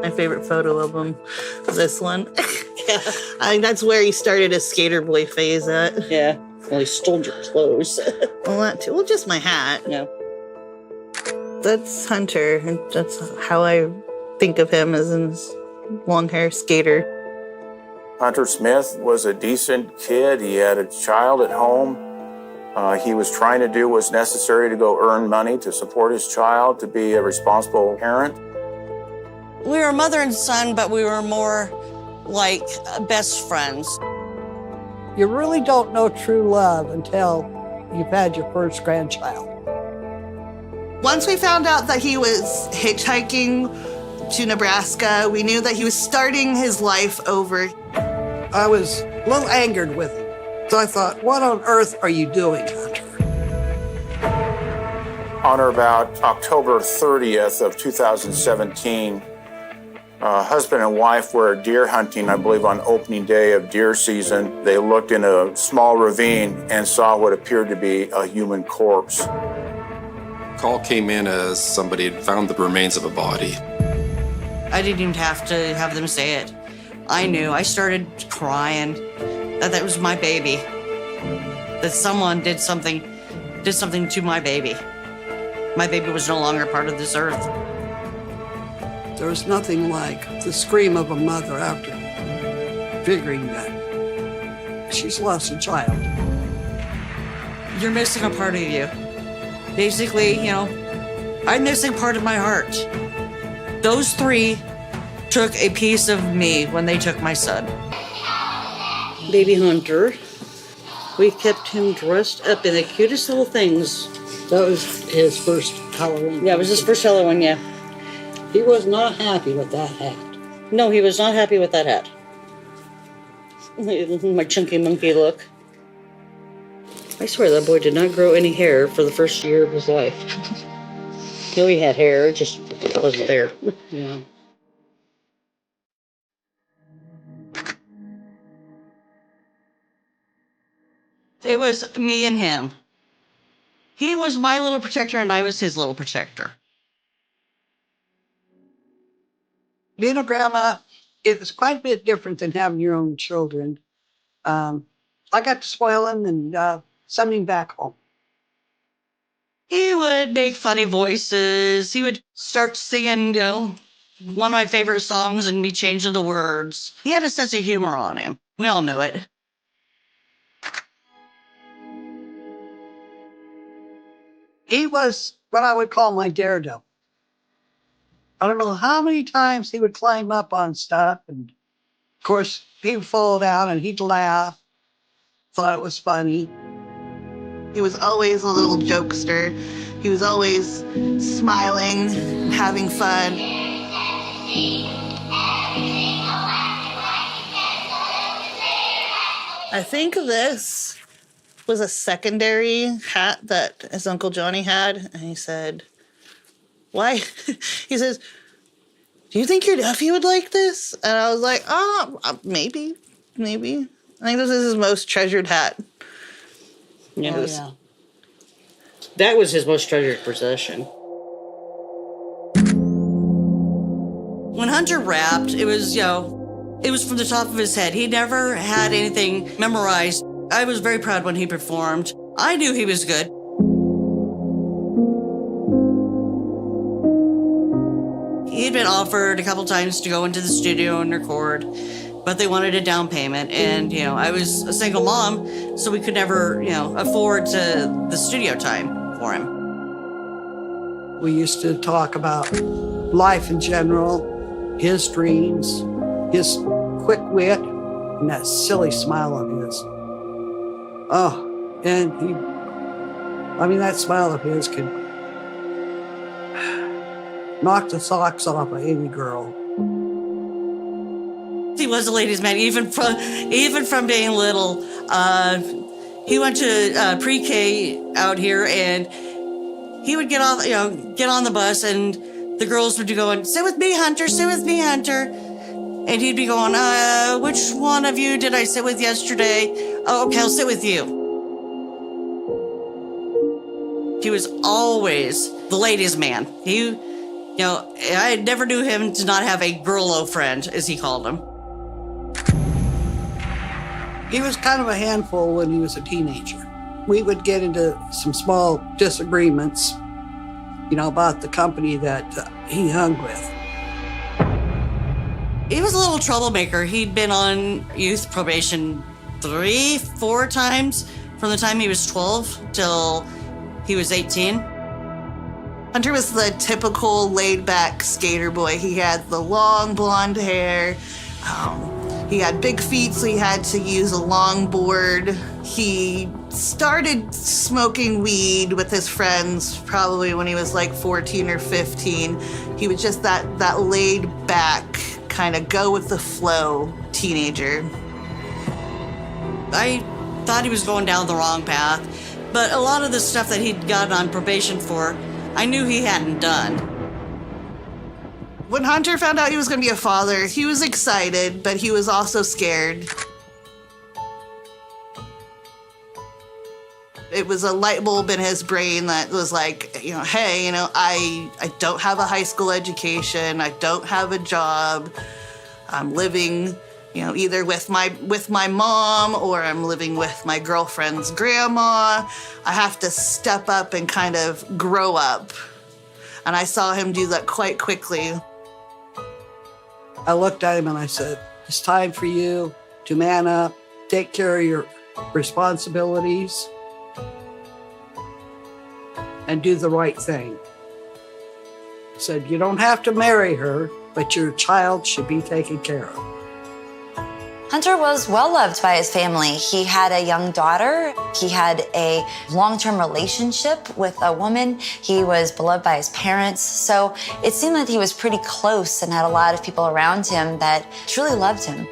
My favorite photo of him is this one. Yeah. I think that's where he started his skater boy phase at. Yeah. Well, he stole your clothes. Well, that too. Well, just my hat. Yeah. That's Hunter, and that's how I think of him, as in long hair skater. Hunter Smith was a decent kid. He had a child at home. He was trying to do what's necessary to go earn money to support his child, to be a responsible parent. We were mother and son, but we were more like best friends. You really don't know true love until you've had your first grandchild. Once we found out that he was hitchhiking to Nebraska, we knew that he was starting his life over. I was a little angered with him. So I thought, what on earth are you doing, Hunter? On or about October 30th of 2017, husband and wife were deer hunting, I believe on opening day of deer season. They looked in a small ravine and saw what appeared to be a human corpse. Call came in as somebody had found the remains of a body. I didn't even have to have them say it. I knew. I started crying that was my baby. That someone did something to my baby. My baby was no longer part of this earth. There's nothing like the scream of a mother after figuring that she's lost a child. You're missing a part of you. Basically, I'm missing part of my heart. Those three took a piece of me when they took my son. Baby Hunter. We kept him dressed up in the cutest little things. That was his first Halloween. Yeah, it was his first Halloween, yeah. He was not happy with that hat. No, he was not happy with that hat. My chunky monkey look. I swear that boy did not grow any hair for the first year of his life. He had hair, it just wasn't there. Yeah. It was me and him. He was my little protector and I was his little protector. Being a grandma is quite a bit different than having your own children. I got to spoil him and send him back home. He would make funny voices. He would start singing, one of my favorite songs and be changing the words. He had a sense of humor on him. We all knew it. He was what I would call my daredevil. I don't know how many times he would climb up on stuff, and of course he'd fall down and he'd laugh. Thought it was funny. He was always a little jokester. He was always smiling, having fun. I think this was a secondary hat that his Uncle Johnny had. And he said, why? He says, do you think your nephew would like this? And I was like, maybe. I think this is his most treasured hat. Yeah. Yeah. That was his most treasured possession. When Hunter rapped, it was from the top of his head. He never had anything memorized. I was very proud when he performed. I knew he was good. He'd been offered a couple times to go into the studio and record, but they wanted a down payment. And, I was a single mom, so we could never, afford the studio time for him. We used to talk about life in general, his dreams, his quick wit, and that silly smile of his. Oh, and that smile of his could knock the socks off of any girl. He was a ladies' man, even from being little. He went to pre-K out here, and he would get on the bus, and the girls would be going, "Sit with me, Hunter. Sit with me, Hunter." And he'd be going, "Which one of you did I sit with yesterday? Oh, okay, I'll sit with you." He was always the ladies' man. He I never knew him to not have a girl-o friend, as he called him. He was kind of a handful when he was a teenager. We would get into some small disagreements, about the company that he hung with. He was a little troublemaker. He'd been on youth probation 3-4 times from the time he was 12 till he was 18. Hunter was the typical laid-back skater boy. He had the long blonde hair. He had big feet, so he had to use a longboard. He started smoking weed with his friends probably when he was like 14 or 15. He was just that laid-back, kind of go-with-the-flow teenager. I thought he was going down the wrong path, but a lot of the stuff that he'd gotten on probation for, I knew he hadn't done. When Hunter found out he was going to be a father, he was excited, but he was also scared. It was a light bulb in his brain that was like, hey, I don't have a high school education. I don't have a job. I'm living, either with my mom or I'm living with my girlfriend's grandma. I have to step up and kind of grow up. And I saw him do that quite quickly. I looked at him and I said, it's time for you to man up, take care of your responsibilities, and do the right thing. I said, you don't have to marry her, but your child should be taken care of. Hunter was well loved by his family. He had a young daughter. He had a long-term relationship with a woman. He was beloved by his parents. So it seemed that he was pretty close and had a lot of people around him that truly loved him.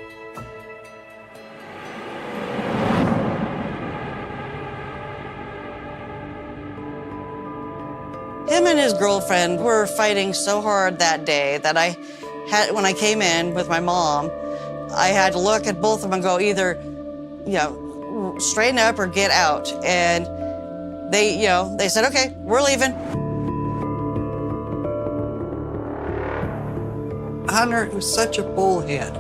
Him and his girlfriend were fighting so hard that day that when I came in with my mom, I had to look at both of them and go either, straighten up or get out. And they said, okay, we're leaving. Hunter was such a bullhead.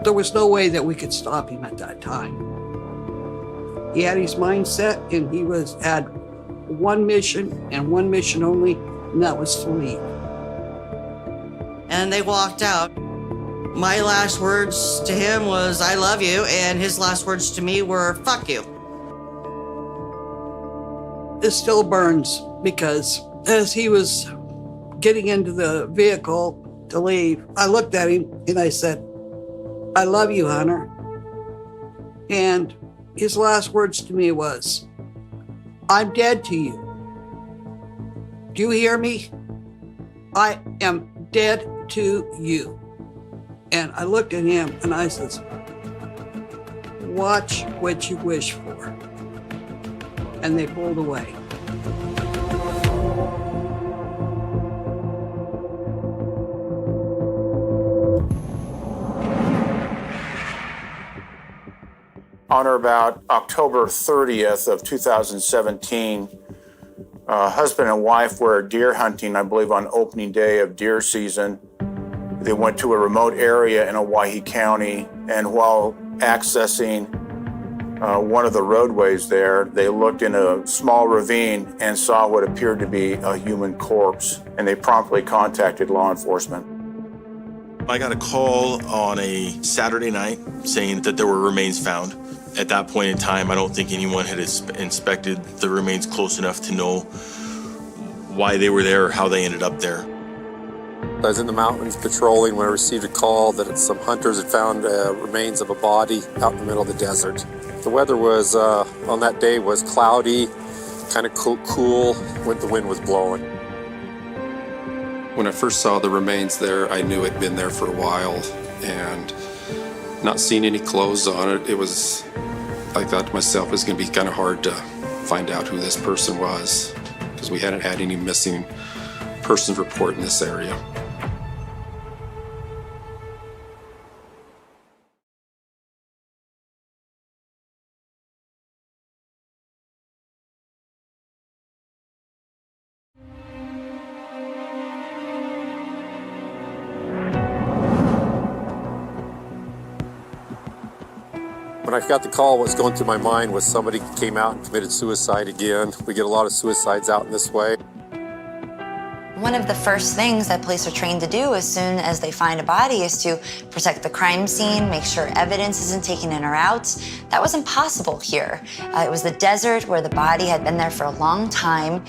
There was no way that we could stop him at that time. He had his mindset, and he had one mission and one mission only, and that was to leave. And they walked out. My last words to him was, I love you, and his last words to me were, fuck you. It still burns because as he was getting into the vehicle to leave, I looked at him and I said, I love you, Hunter. And his last words to me was, I'm dead to you. Do you hear me? I am dead to you. And I looked at him and I said, watch what you wish for. And they pulled away. On or about October 30th of 2017, husband and wife were deer hunting, I believe on opening day of deer season. They went to a remote area in Owyhee County, and while accessing one of the roadways there, they looked in a small ravine and saw what appeared to be a human corpse, and they promptly contacted law enforcement. I got a call on a Saturday night saying that there were remains found. At that point in time, I don't think anyone had inspected the remains close enough to know why they were there or how they ended up there. I was in the mountains patrolling when I received a call that some hunters had found remains of a body out in the middle of the desert. The weather was, on that day, was cloudy, kind of cool when the wind was blowing. When I first saw the remains there, I knew it'd been there for a while, and not seeing any clothes on it, I thought to myself it was going to be kind of hard to find out who this person was, because we hadn't had any missing persons report in this area. When I got the call, what was going through my mind was somebody came out and committed suicide again. We get a lot of suicides out in this way. One of the first things that police are trained to do as soon as they find a body is to protect the crime scene, make sure evidence isn't taken in or out. That wasn't possible here. It was the desert where the body had been there for a long time.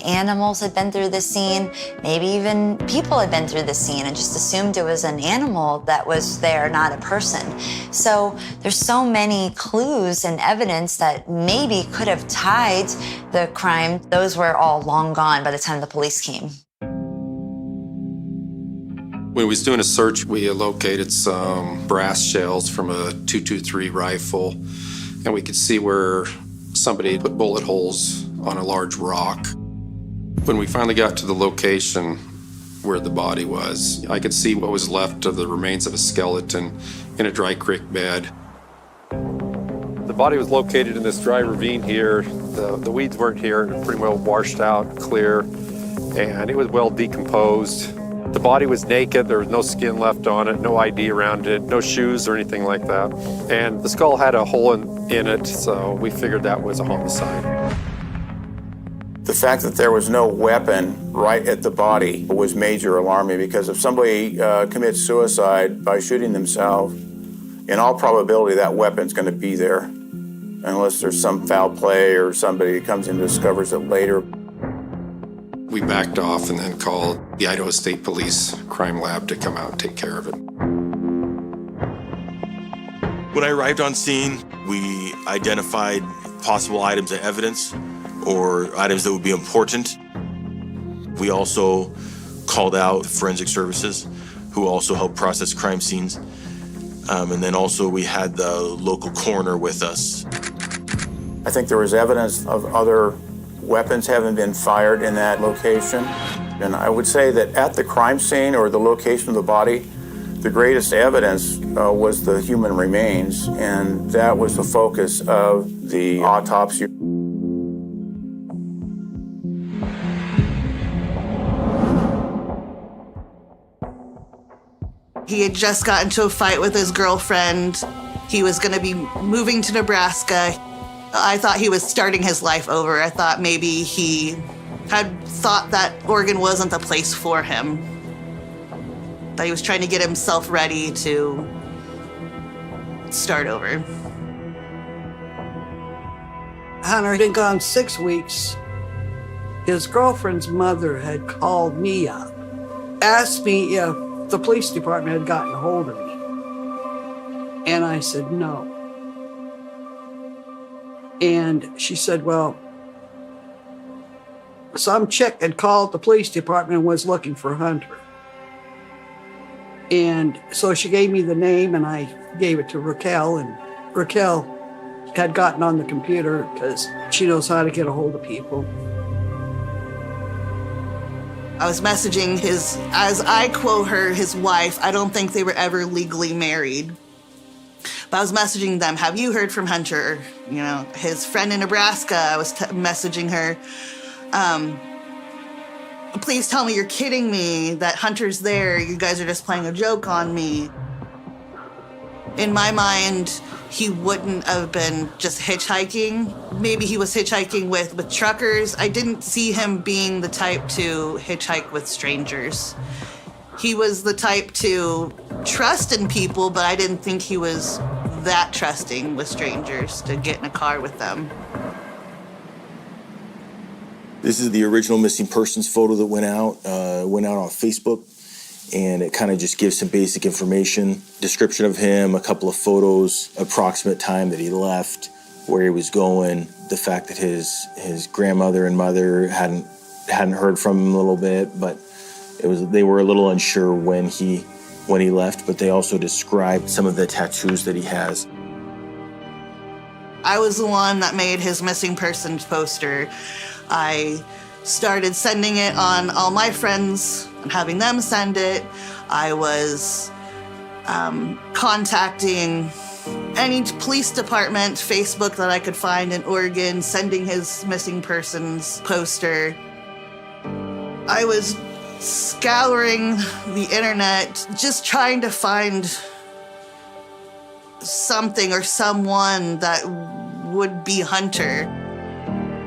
Animals had been through the scene, maybe even people had been through the scene and just assumed it was an animal that was there, not a person. So there's so many clues and evidence that maybe could have tied the crime. Those were all long gone by the time the police came. When we was doing a search, we located some brass shells from a .223 rifle, and we could see where somebody put bullet holes on a large rock. When we finally got to the location where the body was, I could see what was left of the remains of a skeleton in a dry creek bed. The body was located in this dry ravine here. The weeds weren't here, pretty well washed out, clear, and it was well decomposed. The body was naked, there was no skin left on it, no ID around it, no shoes or anything like that. And the skull had a hole in it, so we figured that was a homicide. The fact that there was no weapon right at the body was major alarming, because if somebody commits suicide by shooting themselves, in all probability that weapon's going to be there, unless there's some foul play or somebody comes in and discovers it later. We backed off and then called the Idaho State Police Crime Lab to come out and take care of it. When I arrived on scene, we identified possible items of evidence or items that would be important. We also called out forensic services, who also help process crime scenes. And then also we had the local coroner with us. I think there was evidence of other weapons having been fired in that location. And I would say that at the crime scene or the location of the body, the greatest evidence was the human remains, and that was the focus of the autopsy. He had just gotten into a fight with his girlfriend. He was going to be moving to Nebraska. I thought he was starting his life over. I thought maybe he had thought that Oregon wasn't the place for him. That he was trying to get himself ready to start over. Hunter had been gone 6 weeks. His girlfriend's mother had called me up, asked me if the police department had gotten a hold of me. And I said no. And she said, well, some chick had called the police department and was looking for Hunter. And so she gave me the name, and I gave it to Raquel, and Raquel had gotten on the computer because she knows how to get a hold of people. I was messaging his, as I quote her, his wife. I don't think they were ever legally married. But I was messaging them, have you heard from Hunter? You know, his friend in Nebraska, I was messaging her. Please tell me you're kidding me, that Hunter's there. You guys are just playing a joke on me. In my mind, he wouldn't have been just hitchhiking. Maybe he was hitchhiking with truckers. I didn't see him being the type to hitchhike with strangers. He was the type to trust in people, but I didn't think he was that trusting with strangers to get in a car with them. This is the original missing persons photo that went out on Facebook, and it kind of just gives some basic information, description of him, a couple of photos, approximate time that he left, where he was going, the fact that his grandmother and mother hadn't heard from him a little bit, but they were a little unsure when he left, but they also described some of the tattoos that he has. I was the one that made his missing persons poster. I started sending it on all my friends and having them send it. I was contacting any police department, Facebook that I could find in Oregon, sending his missing persons poster. I was scouring the internet, just trying to find something or someone that would be Hunter.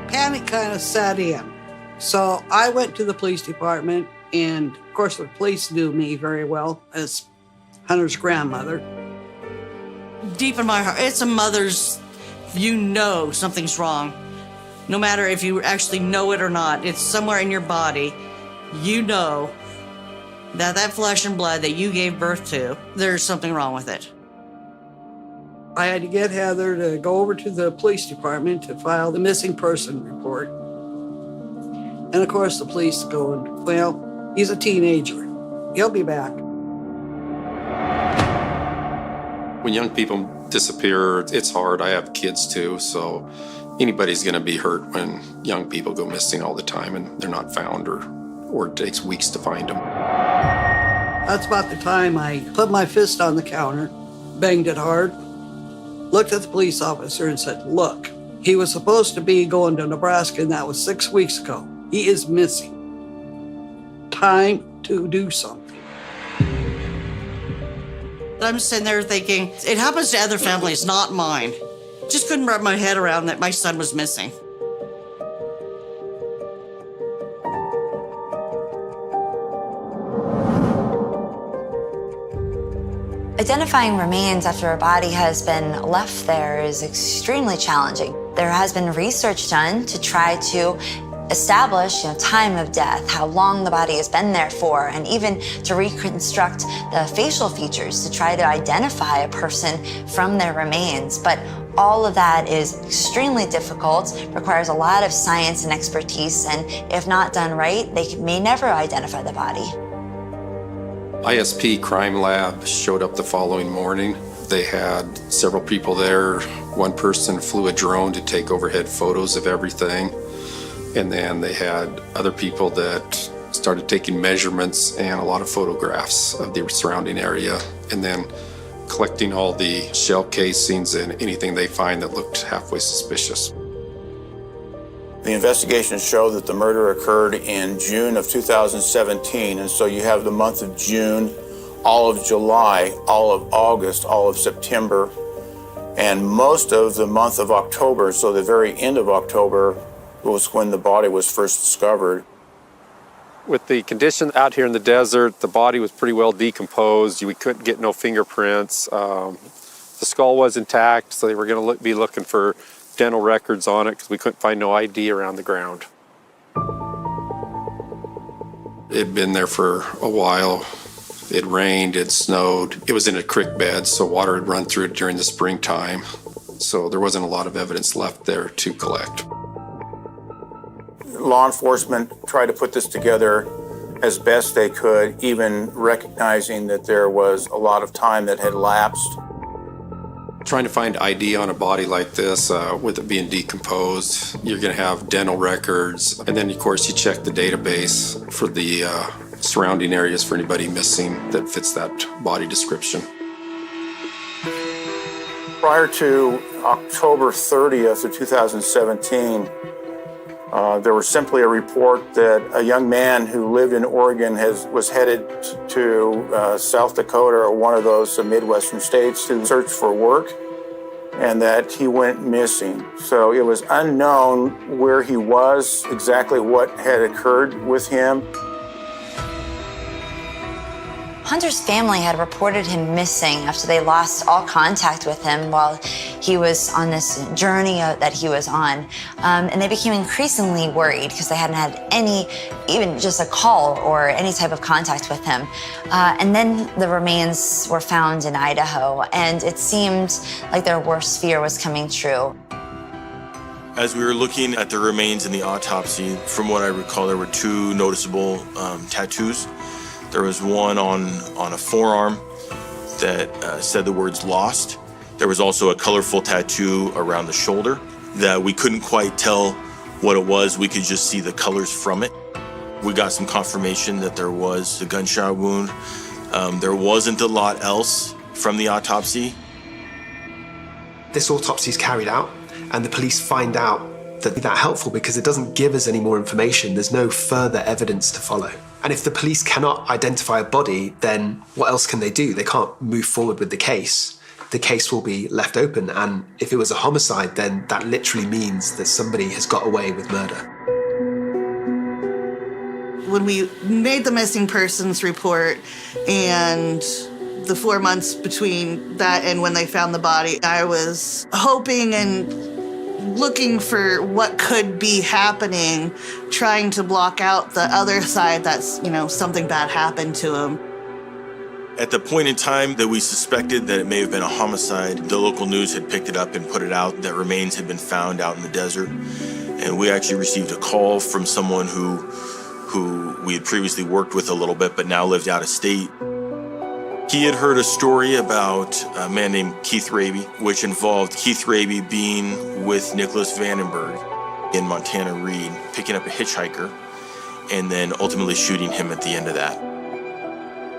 Panic kind of set in. So I went to the police department, and of course the police knew me very well as Hunter's grandmother. Deep in my heart, it's a mother's, you know something's wrong. No matter if you actually know it or not, it's somewhere in your body. You know that flesh and blood that you gave birth to, there's something wrong with it. I had to get Heather to go over to the police department to file the missing person report. And of course the police going, well, he's a teenager. He'll be back. When young people disappear, it's hard. I have kids too, so anybody's going to be hurt when young people go missing all the time and they're not found, or it takes weeks to find them. That's about the time I put my fist on the counter, banged it hard, looked at the police officer and said, look, he was supposed to be going to Nebraska, and that was 6 weeks ago. He is missing. Time to do something. I'm sitting there thinking, it happens to other families, not mine. Just couldn't wrap my head around that my son was missing. Identifying remains after a body has been left there is extremely challenging. There has been research done to try to establish time of death, how long the body has been there for, and even to reconstruct the facial features to try to identify a person from their remains. But all of that is extremely difficult, requires a lot of science and expertise, and if not done right, they may never identify the body. ISP Crime Lab showed up the following morning. They had several people there. One person flew a drone to take overhead photos of everything. And then they had other people that started taking measurements and a lot of photographs of the surrounding area, and then collecting all the shell casings and anything they find that looked halfway suspicious. The investigations show that the murder occurred in June of 2017, and so you have the month of June, all of July, all of August, all of September, and most of the month of October, so the very end of October was when the body was first discovered. With the condition out here in the desert, the body was pretty well decomposed. We couldn't get no fingerprints. The skull was intact, so they were going to be looking for dental records on it because we couldn't find no ID around the ground. It'd been there for a while. It rained, it snowed. It was in a creek bed, so water had run through it during the springtime. So there wasn't a lot of evidence left there to collect. Law enforcement tried to put this together as best they could, even recognizing that there was a lot of time that had lapsed. Trying to find ID on a body like this, with it being decomposed, you're going to have dental records, and then of course you check the database for the surrounding areas for anybody missing that fits that body description. Prior to October 30th of 2017, there was simply a report that a young man who lived in Oregon was headed to South Dakota or one of those Midwestern states to search for work, and that he went missing. So it was unknown where he was, exactly what had occurred with him. Hunter's family had reported him missing after they lost all contact with him while he was on this journey that he was on. And they became increasingly worried because they hadn't had any, even just a call or any type of contact with him. And then the remains were found in Idaho, and it seemed like their worst fear was coming true. As we were looking at the remains in the autopsy, from what I recall, there were two noticeable tattoos. There was one on a forearm that said the words "lost." There was also a colorful tattoo around the shoulder that we couldn't quite tell what it was. We could just see the colors from it. We got some confirmation that there was a gunshot wound. There wasn't a lot else from the autopsy. This autopsy is carried out, and the police find out that helpful because it doesn't give us any more information. There's no further evidence to follow. And if the police cannot identify a body, then what else can they do? They can't move forward with the case. the case will be left open. And if it was a homicide, then that literally means that somebody has got away with murder. When we made the missing persons report and the 4 months between that and when they found the body, I was hoping and looking for what could be happening, trying to block out the other side that's, something bad happened to him. At the point in time that we suspected that it may have been a homicide, the local news had picked it up and put it out that remains had been found out in the desert. And we actually received a call from someone who we had previously worked with a little bit, but now lived out of state. He had heard a story about a man named Keith Raby, which involved Keith Raby being with Nicholas Vandenberg in Montana Reed, picking up a hitchhiker, and then ultimately shooting him at the end of that.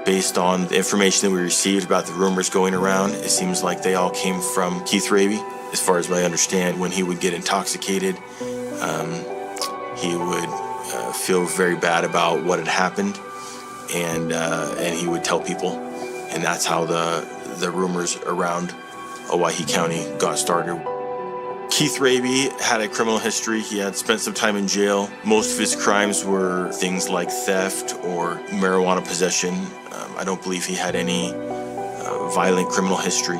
Based on the information that we received about the rumors going around, it seems like they all came from Keith Raby. As far as I understand, when he would get intoxicated, he would feel very bad about what had happened, and he would tell people, and that's how the rumors around Owyhee County got started. Keith Raby had a criminal history. He had spent some time in jail. Most of his crimes were things like theft or marijuana possession. I don't believe he had any violent criminal history.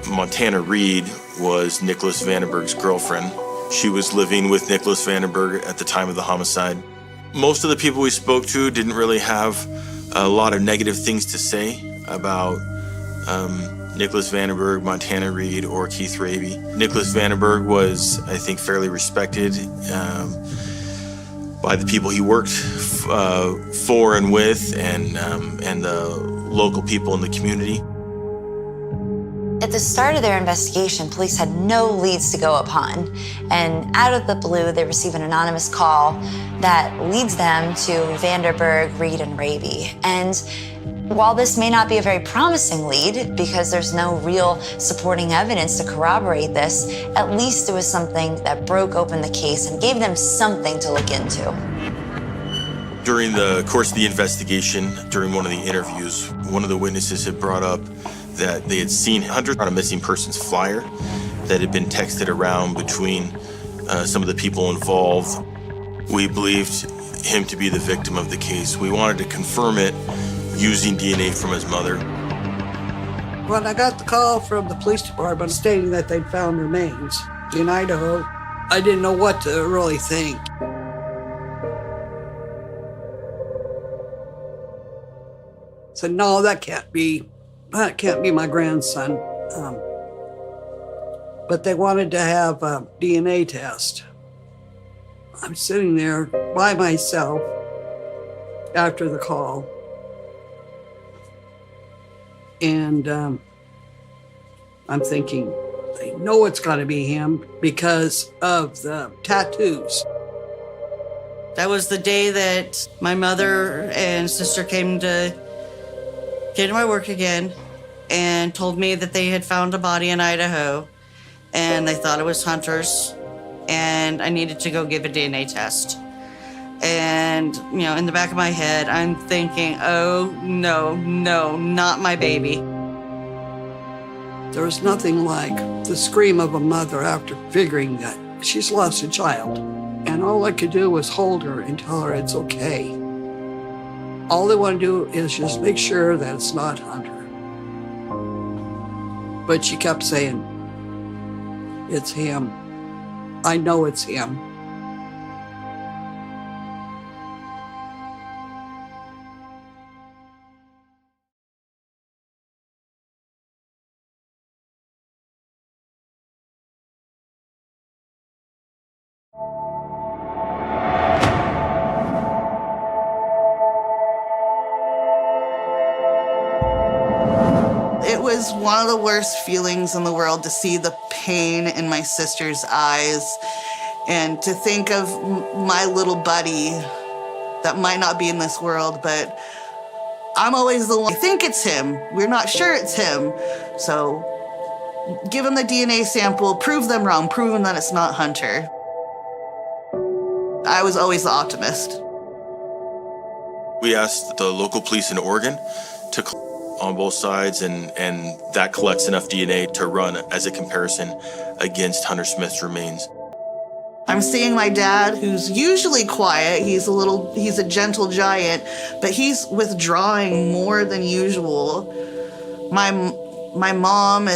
Montana Reed was Nicholas Vandenberg's girlfriend. She was living with Nicholas Vandenberg at the time of the homicide. Most of the people we spoke to didn't really have a lot of negative things to say about Nicholas Vandenberg, Montana Reed, or Keith Raby. Nicholas Vandenberg was, I think, fairly respected by the people he worked for and with, and the local people in the community. At the start of their investigation, police had no leads to go upon. And out of the blue, they receive an anonymous call that leads them to Vandenberg, Reed, and Raby. And while this may not be a very promising lead, because there's no real supporting evidence to corroborate this, at least it was something that broke open the case and gave them something to look into. During the course of the investigation, during one of the interviews, one of the witnesses had brought up that they had seen Hunter on a missing persons flyer that had been texted around between some of the people involved. We believed him to be the victim of the case. We wanted to confirm it using DNA from his mother. When I got the call from the police department stating that they'd found remains in Idaho, I didn't know what to really think. I said, no, that can't be my grandson. But they wanted to have a DNA test. I'm sitting there by myself after the call. And I'm thinking, they know it's got to be him because of the tattoos. That was the day that my mother and sister came to my work again and told me that they had found a body in Idaho and they thought it was Hunter's and I needed to go give a DNA test. And, in the back of my head, I'm thinking, oh, no, not my baby. There was nothing like the scream of a mother after figuring that she's lost a child. And all I could do was hold her and tell her it's okay. All they want to do is just make sure that it's not Hunter. But she kept saying, it's him. I know it's him. It was one of the worst feelings in the world to see the pain in my sister's eyes and to think of my little buddy that might not be in this world, but I'm always the one. I think it's him. We're not sure it's him. So give him the DNA sample, prove them wrong, prove them that it's not Hunter. I was always the optimist. We asked the local police in Oregon to on both sides, and that collects enough DNA to run as a comparison against Hunter Smith's remains. I'm seeing my dad, who's usually quiet. He's a gentle giant, but he's withdrawing more than usual. My mom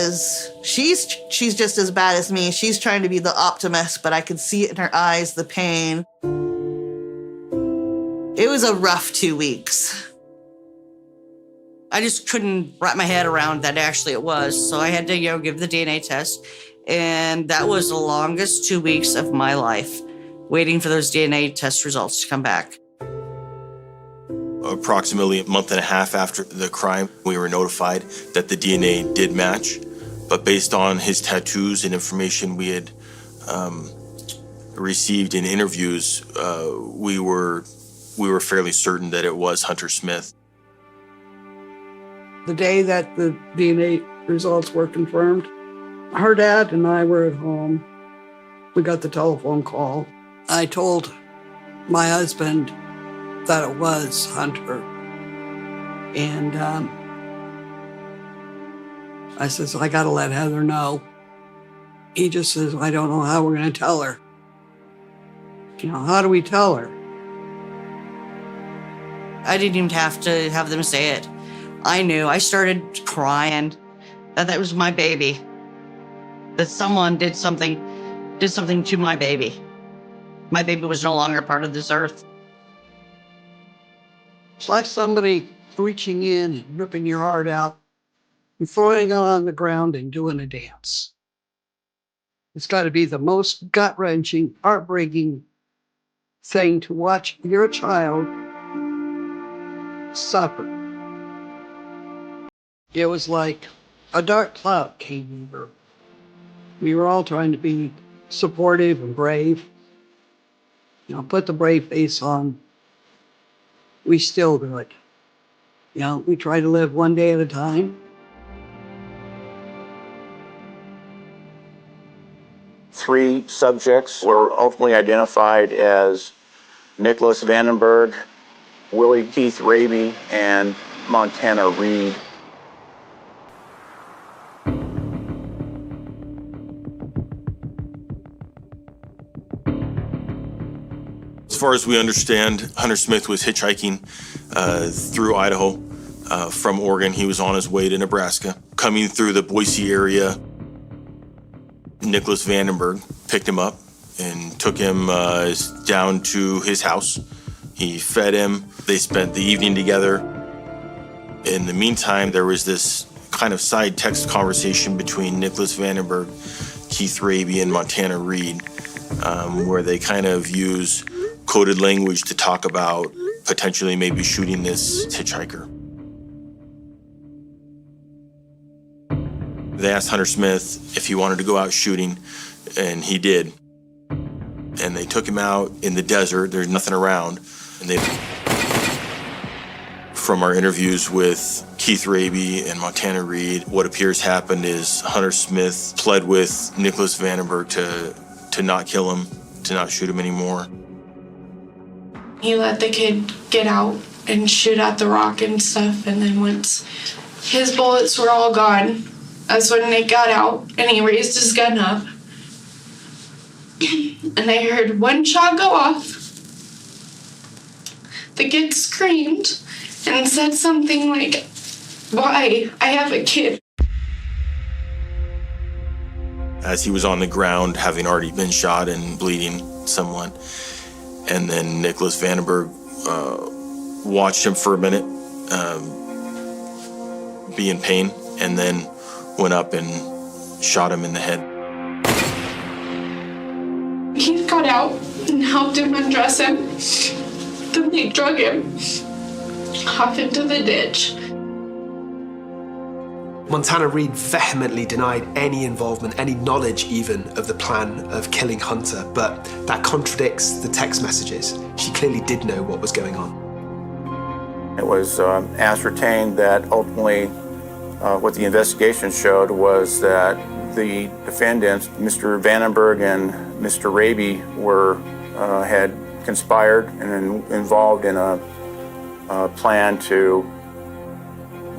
she's just as bad as me. She's trying to be the optimist, but I could see it in her eyes, the pain. It was a rough 2 weeks. I just couldn't wrap my head around that actually it was. So I had to, give the DNA test. And that was the longest 2 weeks of my life, waiting for those DNA test results to come back. Approximately a month and a half after the crime, we were notified that the DNA did match. But based on his tattoos and information we had received in interviews, we were fairly certain that it was Hunter Smith. The day that the DNA results were confirmed, her dad and I were at home. We got the telephone call. I told my husband that it was Hunter. And I says, I got to let Heather know. He just says, I don't know how we're going to tell her. How do we tell her? I didn't even have to have them say it. I knew. I started crying that was my baby. That someone did something to my baby. My baby was no longer part of this earth. It's like somebody reaching in and ripping your heart out and throwing it on the ground and doing a dance. It's got to be the most gut-wrenching, heartbreaking thing to watch your child suffer. It was like a dark cloud came over. We were all trying to be supportive and brave. Put the brave face on. We still do it. We try to live one day at a time. 3 subjects were ultimately identified as Nicholas Vandenberg, Willie Keith Raby, and Montana Reed. As far as we understand, Hunter Smith was hitchhiking through Idaho from Oregon. He was on his way to Nebraska. Coming through the Boise area, Nicholas Vandenberg picked him up and took him down to his house. He fed him. They spent the evening together. In the meantime, there was this kind of side text conversation between Nicholas Vandenberg, Keith Raby, and Montana Reed, where they kind of use coded language to talk about potentially maybe shooting this hitchhiker. They asked Hunter Smith if he wanted to go out shooting, and he did. And they took him out in the desert. There's nothing around. And from our interviews with Keith Raby and Montana Reed, what appears happened is Hunter Smith pled with Nicholas Vandenberg to not kill him, to not shoot him anymore. He let the kid get out and shoot at the rock and stuff, and then once his bullets were all gone, that's when Nick got out and he raised his gun up. And I heard one shot go off. The kid screamed and said something like, "Why? I have a kid." As he was on the ground, having already been shot and bleeding somewhat. And then Nicholas Vandenberg watched him for a minute, be in pain, and then went up and shot him in the head. Keith got out and helped him undress him. Then they drug him off into the ditch. Montana Reed vehemently denied any involvement, any knowledge even, of the plan of killing Hunter, but that contradicts the text messages. She clearly did know what was going on. It was ascertained that ultimately what the investigation showed was that the defendants, Mr. Vandenberg and Mr. Raby, had conspired and involved in a plan to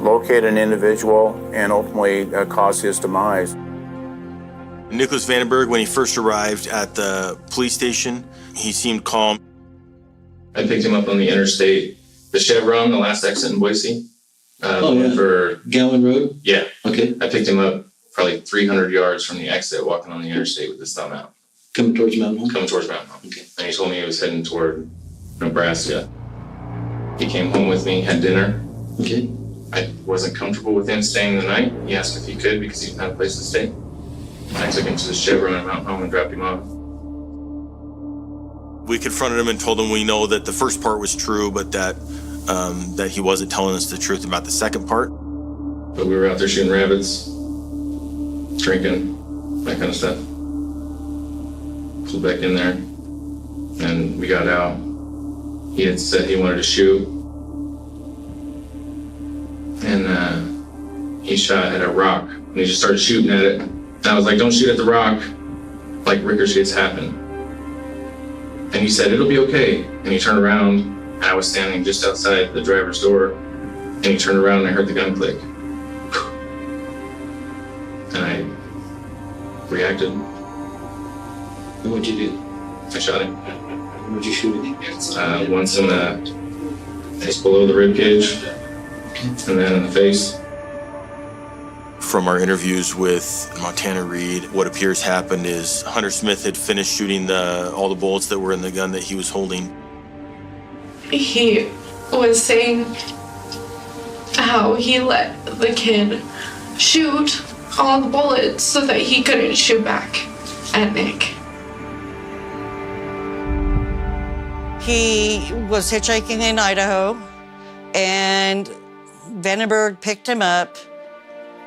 locate an individual and ultimately cause his demise. Nicholas Vandenberg, when he first arrived at the police station, he seemed calm. I picked him up on the interstate, the Chevron, the last exit in Boise. For Gowan Road? Yeah. Okay. I picked him up probably 300 yards from the exit, walking on the interstate with his thumb out. Coming towards Mountain Home? Coming towards Mountain Home. Okay. And he told me he was heading toward Nebraska. He came home with me, had dinner. Okay. I wasn't comfortable with him staying the night. He asked if he could because he didn't have a place to stay. I took him to the Chevron at Mountain Home and dropped him off. We confronted him and told him we know that the first part was true, but that he wasn't telling us the truth about the second part. But we were out there shooting rabbits, drinking, that kind of stuff. Flew back in there, and we got out. He had said he wanted to shoot, and he shot at a rock, and he just started shooting at it. And I was like, don't shoot at the rock, like ricochets happen. And he said, it'll be okay. And he turned around, and I was standing just outside the driver's door, and he turned around and I heard the gun click. And I reacted. And what'd you do? I shot him. Where'd you shoot him? Once in the, just below the rib cage, and then in the face. From our interviews with Montana Reed, what appears happened is Hunter Smith had finished shooting all the bullets that were in the gun that he was holding. He was saying how he let the kid shoot all the bullets so that he couldn't shoot back at Nick. He was hitchhiking in Idaho, and Vandenberg picked him up.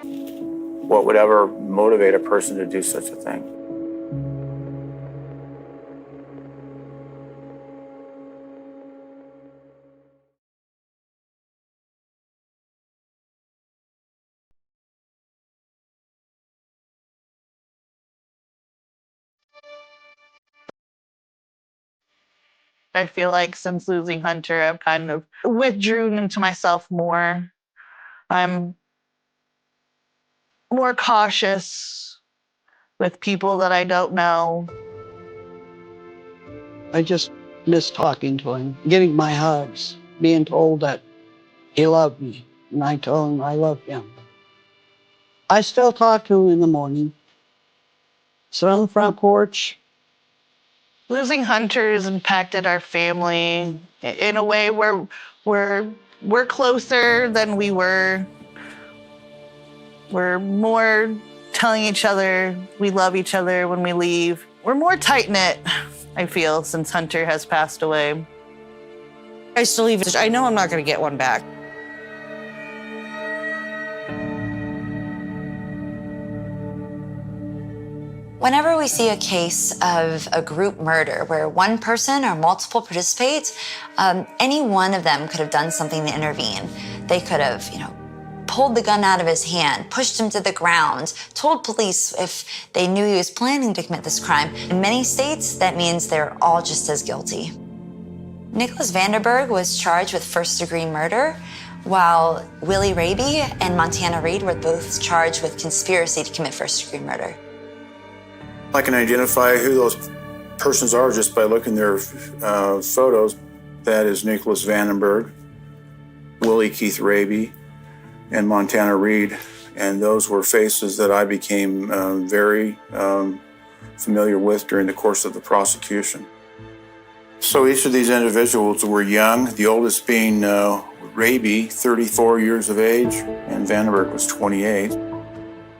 What would ever motivate a person to do such a thing? I feel like since losing Hunter, I've kind of withdrew into myself more. I'm more cautious with people that I don't know. I just miss talking to him, getting my hugs, being told that he loved me, and I told him I love him. I still talk to him in the morning. Sit on the front porch. Losing Hunter has impacted our family in a way where we're closer than we were. We're more telling each other we love each other when we leave. We're more tight-knit, I feel, since Hunter has passed away. I still even, I know I'm not going to get one back. Whenever we see a case of a group murder where one person or multiple participate, any one of them could have done something to intervene. They could have, pulled the gun out of his hand, pushed him to the ground, told police if they knew he was planning to commit this crime. In many states, that means they're all just as guilty. Nicholas Vandenberg was charged with first-degree murder, while Willie Raby and Montana Reed were both charged with conspiracy to commit first-degree murder. I can identify who those persons are just by looking at their photos. That is Nicholas Vandenberg, Willie Keith Raby, and Montana Reed. And those were faces that I became very familiar with during the course of the prosecution. So each of these individuals were young, the oldest being Raby, 34 years of age, and Vandenberg was 28.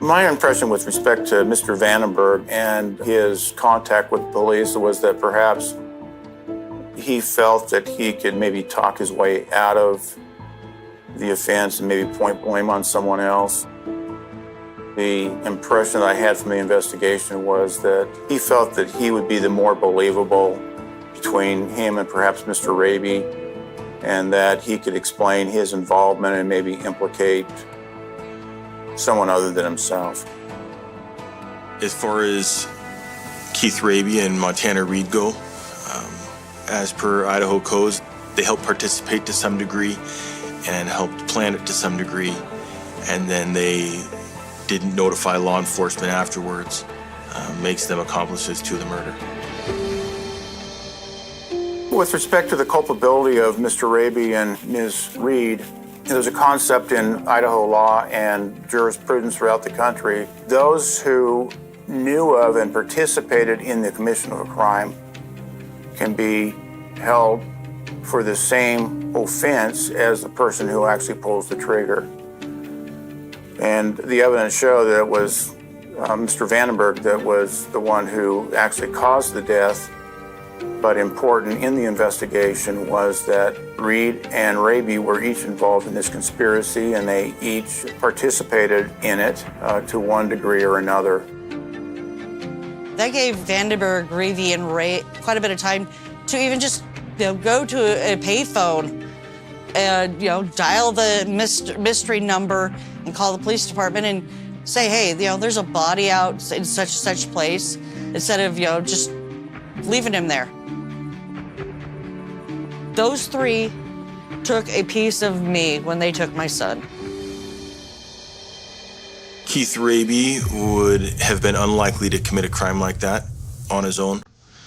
My impression with respect to Mr. Vandenberg and his contact with police was that perhaps he felt that he could maybe talk his way out of the offense and maybe point blame on someone else. The impression that I had from the investigation was that he felt that he would be the more believable between him and perhaps Mr. Raby, and that he could explain his involvement and maybe implicate someone other than himself. As far as Keith Raby and Montana Reed go, as per Idaho codes, they help participate to some degree and helped plan it to some degree, and then they didn't notify law enforcement afterwards, makes them accomplices to the murder. With respect to the culpability of Mr. Raby and Ms. Reed, there's a concept in Idaho law and jurisprudence throughout the country. Those who knew of and participated in the commission of a crime can be held for the same offense as the person who actually pulls the trigger. And the evidence showed that it was Mr. Vandenberg that was the one who actually caused the death. But important in the investigation was that Reed and Raby were each involved in this conspiracy, and they each participated in it to one degree or another. That gave Vandenberg, Raby, and Ray quite a bit of time to even just go to a payphone and dial the mystery number and call the police department and say, hey, there's a body out in such and such place, instead of just leaving him there. Those three took a piece of me when they took my son. Keith Raby would have been unlikely to commit a crime like that on his own.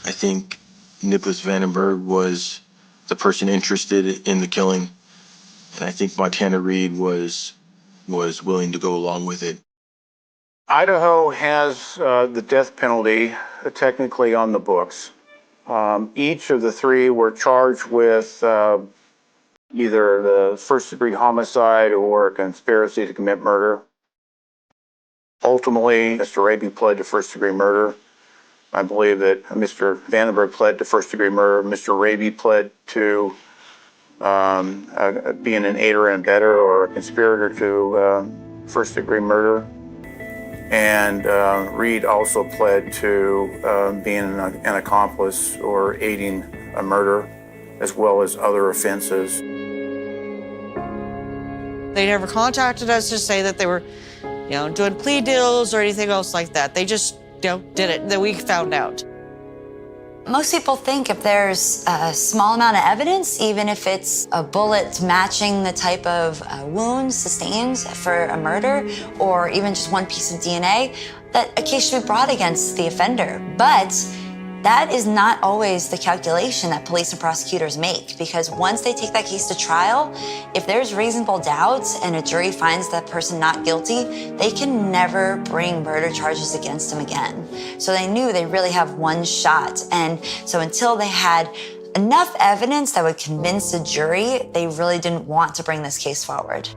I think Nicholas Vandenberg was the person interested in the killing, and I think Montana Reed was willing to go along with it. Idaho has the death penalty technically on the books. Each of the three were charged with either the first-degree homicide or a conspiracy to commit murder. Ultimately, Mr. Raby pled to first-degree murder. I believe that Mr. Vandenberg pled to first-degree murder. Mr. Raby pled to being an aider and abettor or a conspirator to first-degree murder. And Reed also pled to being an accomplice or aiding a murder, as well as other offenses. They never contacted us to say that they were, doing plea deals or anything else like that. They just, did it. Then we found out. Most people think if there's a small amount of evidence, even if it's a bullet matching the type of wounds sustained for a murder, or even just one piece of DNA, that a case should be brought against the offender. But that is not always the calculation that police and prosecutors make, because once they take that case to trial, if there's reasonable doubt and a jury finds that person not guilty, they can never bring murder charges against them again. So they knew they really have one shot. And so until they had enough evidence that would convince the jury, they really didn't want to bring this case forward.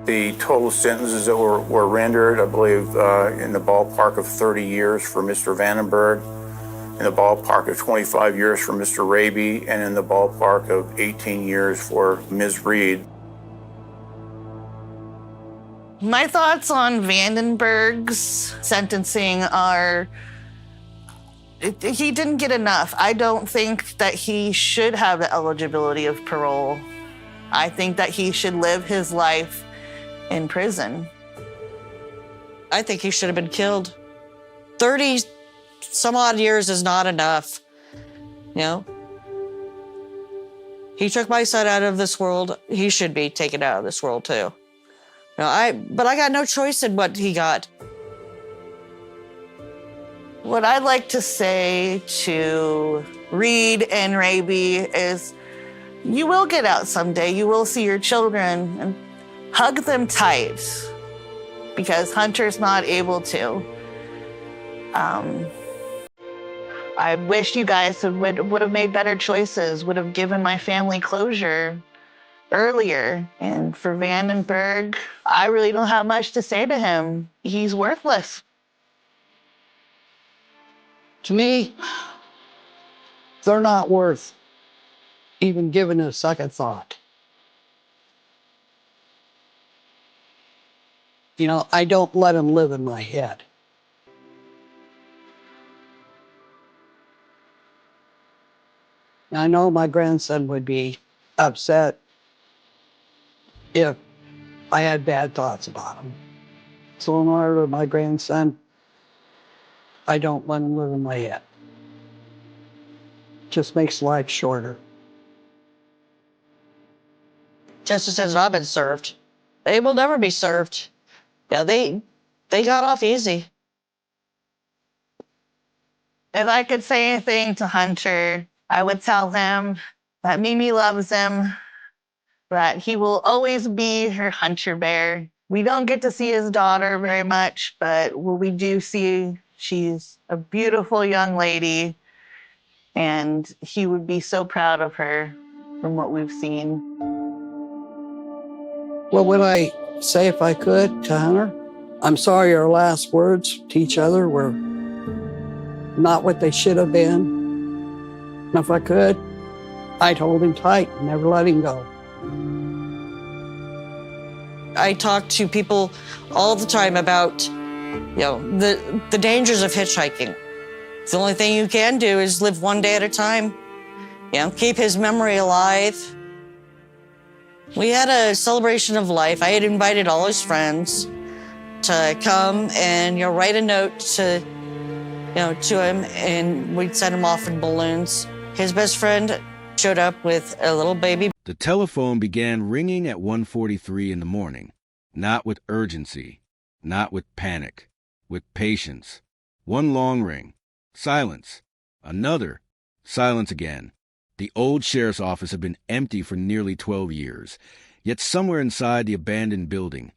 The total sentences that were rendered, I believe, in the ballpark of 30 years for Mr. Vandenberg, in the ballpark of 25 years for Mr. Raby, and in the ballpark of 18 years for Ms. Reed. My thoughts on Vandenberg's sentencing are he didn't get enough. I don't think that he should have the eligibility of parole. I think that he should live his life in prison. I think he should have been killed. 30 some odd years is not enough. He took my son out of this world. He should be taken out of this world too. But I got no choice in what he got. What I'd like to say to Reed and Raby is, you will get out someday. You will see your children, and hug them tight, because Hunter's not able to. I wish you guys would have made better choices, would have given my family closure earlier. And for Vandenberg, I really don't have much to say to him. He's worthless. To me, they're not worth even giving a second thought. I don't let them live in my head. I know my grandson would be upset if I had bad thoughts about him. So in order to my grandson, I don't let him live in my head. Just makes life shorter. Justice has not been served. They will never be served. Yeah, they got off easy. If I could say anything to Hunter, I would tell him that Mimi loves him, that he will always be her Hunter bear. We don't get to see his daughter very much, but what we do see, she's a beautiful young lady, and he would be so proud of her from what we've seen. What would I say if I could to Hunter? I'm sorry our last words to each other were not what they should have been. And if I could, I'd hold him tight and never let him go. I talk to people all the time about, the dangers of hitchhiking. The only thing you can do is live one day at a time. Keep his memory alive. We had a celebration of life. I had invited all his friends to come and write a note to him, and we'd send him off in balloons. His best friend showed up with a little baby. The telephone began ringing at 1:43 in the morning, not with urgency, not with panic, with patience. One long ring, silence, another, silence again. The old sheriff's office had been empty for nearly 12 years, yet somewhere inside the abandoned building,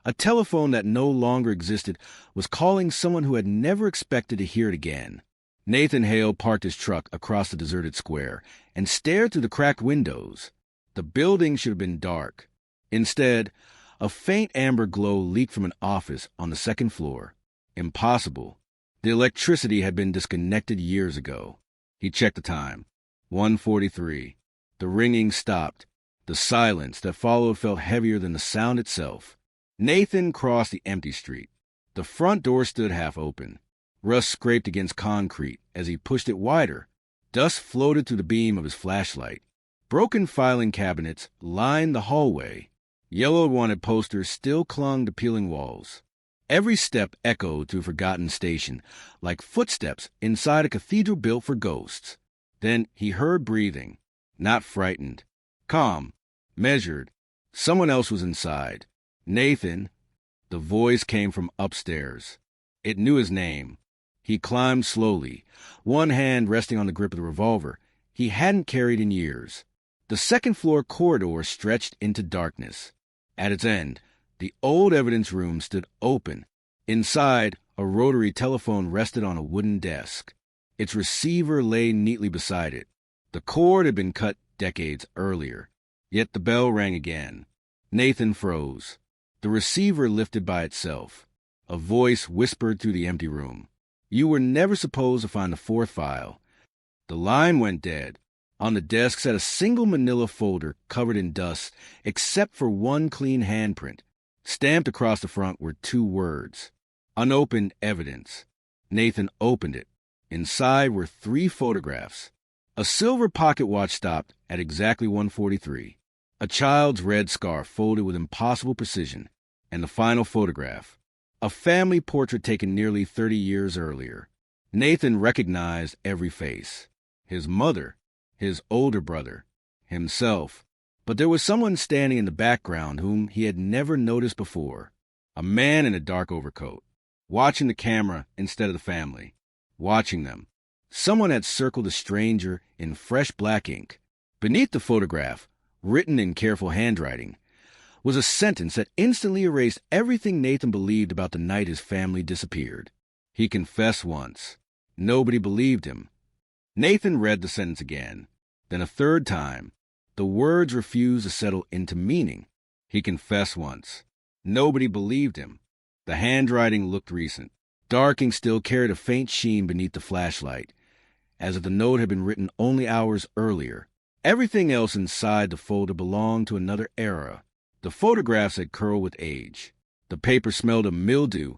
a telephone that no longer existed was calling someone who had never expected to hear it again. Nathan Hale parked his truck across the deserted square and stared through the cracked windows. The building should have been dark. Instead, a faint amber glow leaked from an office on the second floor. Impossible. The electricity had been disconnected years ago. He checked the time. 1:43. The ringing stopped. The silence that followed felt heavier than the sound itself. Nathan crossed the empty street. The front door stood half open. Rust scraped against concrete as he pushed it wider. Dust floated through the beam of his flashlight. Broken filing cabinets lined the hallway. Yellow wanted posters still clung to peeling walls. Every step echoed through forgotten station, like footsteps inside a cathedral built for ghosts. Then he heard breathing, not frightened, calm, measured. Someone else was inside. Nathan. The voice came from upstairs. It knew his name. He climbed slowly, one hand resting on the grip of the revolver he hadn't carried in years. The second-floor corridor stretched into darkness. At its end, the old evidence room stood open. Inside, a rotary telephone rested on a wooden desk. Its receiver lay neatly beside it. The cord had been cut decades earlier, yet the bell rang again. Nathan froze. The receiver lifted by itself. A voice whispered through the empty room. You were never supposed to find the fourth file. The line went dead. On the desk sat a single manila folder covered in dust, except for one clean handprint. Stamped across the front were two words. Unopened evidence. Nathan opened it. Inside were 3 photographs. A silver pocket watch stopped at exactly 1:43. A child's red scarf folded with impossible precision. And the final photograph. A family portrait taken nearly 30 years earlier. Nathan recognized every face. His mother, his older brother, himself. But there was someone standing in the background whom he had never noticed before. A man in a dark overcoat, watching the camera instead of the family. Watching them. Someone had circled a stranger in fresh black ink. Beneath the photograph, written in careful handwriting, was a sentence that instantly erased everything Nathan believed about the night his family disappeared. He confessed once. Nobody believed him. Nathan read the sentence again, then a third time. The words refused to settle into meaning. He confessed once. Nobody believed him. The handwriting looked recent. Dark ink still carried a faint sheen beneath the flashlight, as if the note had been written only hours earlier. Everything else inside the folder belonged to another era. The photographs had curled with age. The paper smelled of mildew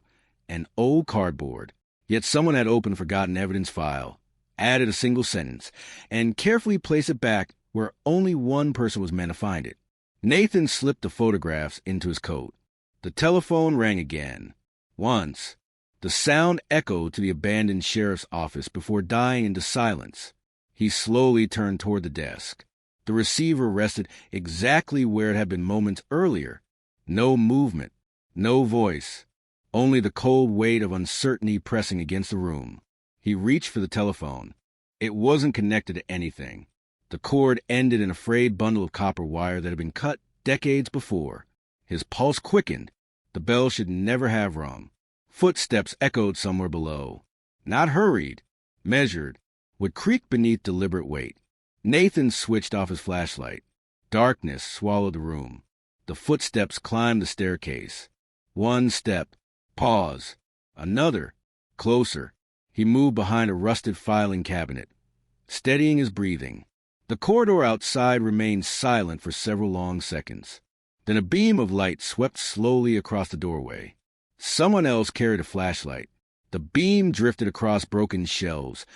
and old cardboard. Yet someone had opened a forgotten evidence file, added a single sentence, and carefully placed it back where only one person was meant to find it. Nathan slipped the photographs into his coat. The telephone rang again. Once. The sound echoed to the abandoned sheriff's office before dying into silence. He slowly turned toward the desk. The receiver rested exactly where it had been moments earlier. No movement, no voice, only the cold weight of uncertainty pressing against the room. He reached for the telephone. It wasn't connected to anything. The cord ended in a frayed bundle of copper wire that had been cut decades before. His pulse quickened. The bell should never have rung. Footsteps echoed somewhere below. Not hurried, measured, would creak beneath deliberate weight. Nathan switched off his flashlight. Darkness swallowed the room. The footsteps climbed the staircase. One step. Pause. Another. Closer. He moved behind a rusted filing cabinet, steadying his breathing. The corridor outside remained silent for several long seconds. Then a beam of light swept slowly across the doorway. Someone else carried a flashlight. The beam drifted across broken shelves,